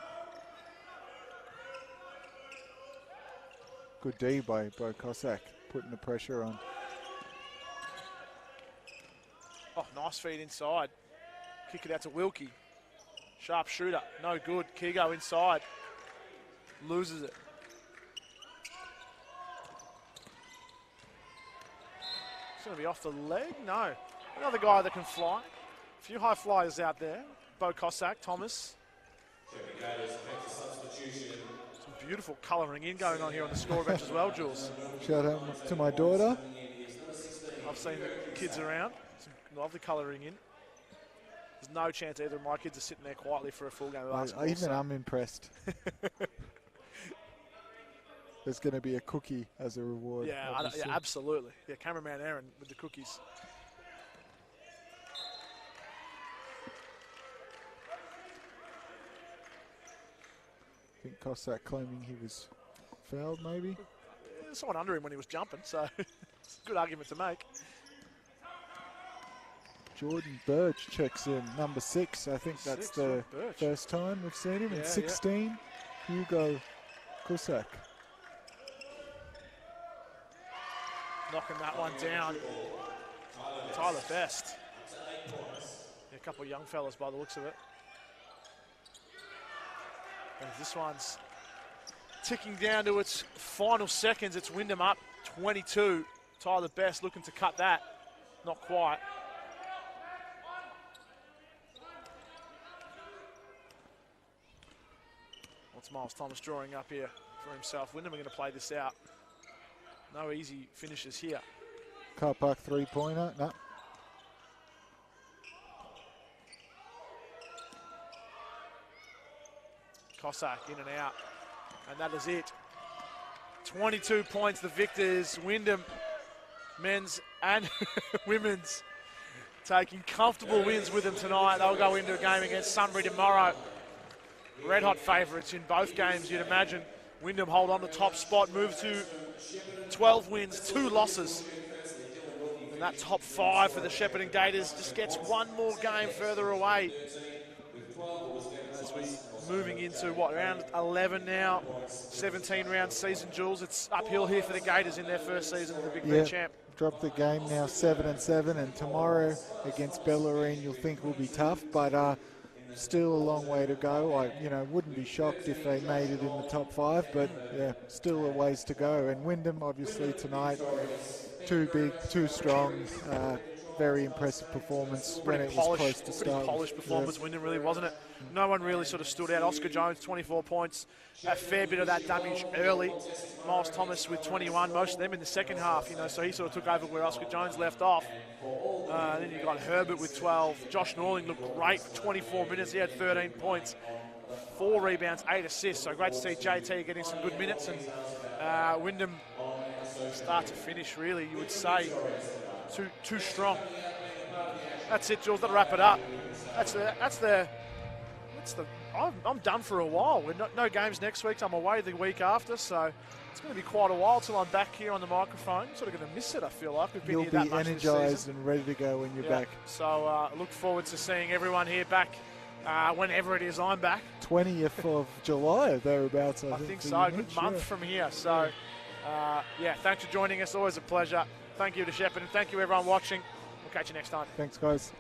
Good D by Cossack, putting the pressure on. Oh, nice feed inside. Kick it out to Wilkie. Sharp shooter, no good. Keego inside. Loses it. It's going to be off the leg? No. Another guy that can fly. A few high flyers out there. Bo Cossack, Thomas. Some beautiful colouring in going on here on the score bench as well, Jules. Shout out to my daughter. I've seen the kids around. Some lovely colouring in. There's no chance either of my kids are sitting there quietly for a full game of basketball. I'm impressed. There's going to be a cookie as a reward. Yeah, absolutely. Yeah, cameraman Aaron with the cookies. I think Cossack claiming he was fouled, maybe. There's someone under him when he was jumping, so it's a good argument to make. Jordan Birch checks in, number 6. I think that's the first time we've seen him. And 16, Hugo Cossack. Knocking that one down. Tyler Best. Yeah, a couple of young fellas by the looks of it. And this one's ticking down to its final seconds. It's Wyndham up 22. Tyler Best looking to cut that. Not quite. What's Miles Thomas drawing up here for himself? Wyndham are going to play this out. No easy finishes here. Car park three-pointer, no. Cossack in and out, and that is it. 22 points, the victors. Wyndham, men's and women's, taking comfortable wins with them tonight. They'll go into a game against Sunbury tomorrow. Red hot favourites in both games, you'd imagine. Wyndham hold on the top spot, move to 12 wins, 2 losses. And that top 5 for the Shepparton Gators just gets one more game further away. As we moving into, round 11 now, 17-round season, Jules. It's uphill here for the Gators in their first season of the Big V champ. Dropped the game now 7-7, and tomorrow against Bellarine you'll think will be tough, but still a long way to go. I, wouldn't be shocked if they made it in the top 5, but yeah, still a ways to go. And Wyndham, obviously, tonight, too big, too strong. Very impressive performance when it was close to start. Pretty polished performance, Wyndham, really, wasn't it? No one really sort of stood out. Oscar Jones, 24 points. A fair bit of that damage early. Miles Thomas with 21, most of them in the second half, so he sort of took over where Oscar Jones left off. Then you got Herbert with 12. Josh Norling looked great for 24 minutes. He had 13 points, 4 rebounds, 8 assists. So great to see JT getting some good minutes. And Wyndham, start to finish, really, you would say, too strong. That's it, Jules. That'll wrap it up. I'm done for a while. We're no games next week. I'm away the week after, so it's going to be quite a while till I'm back here on the microphone. I'm sort of going to miss it, I feel like. We've been You'll here that be much energized and ready to go when you're back. So I look forward to seeing everyone here back whenever it is I'm back. 20th of July or thereabouts, I think so. A good month from here. So, thanks for joining us. Always a pleasure. Thank you to Shepparton. Thank you, everyone watching. We'll catch you next time. Thanks, guys.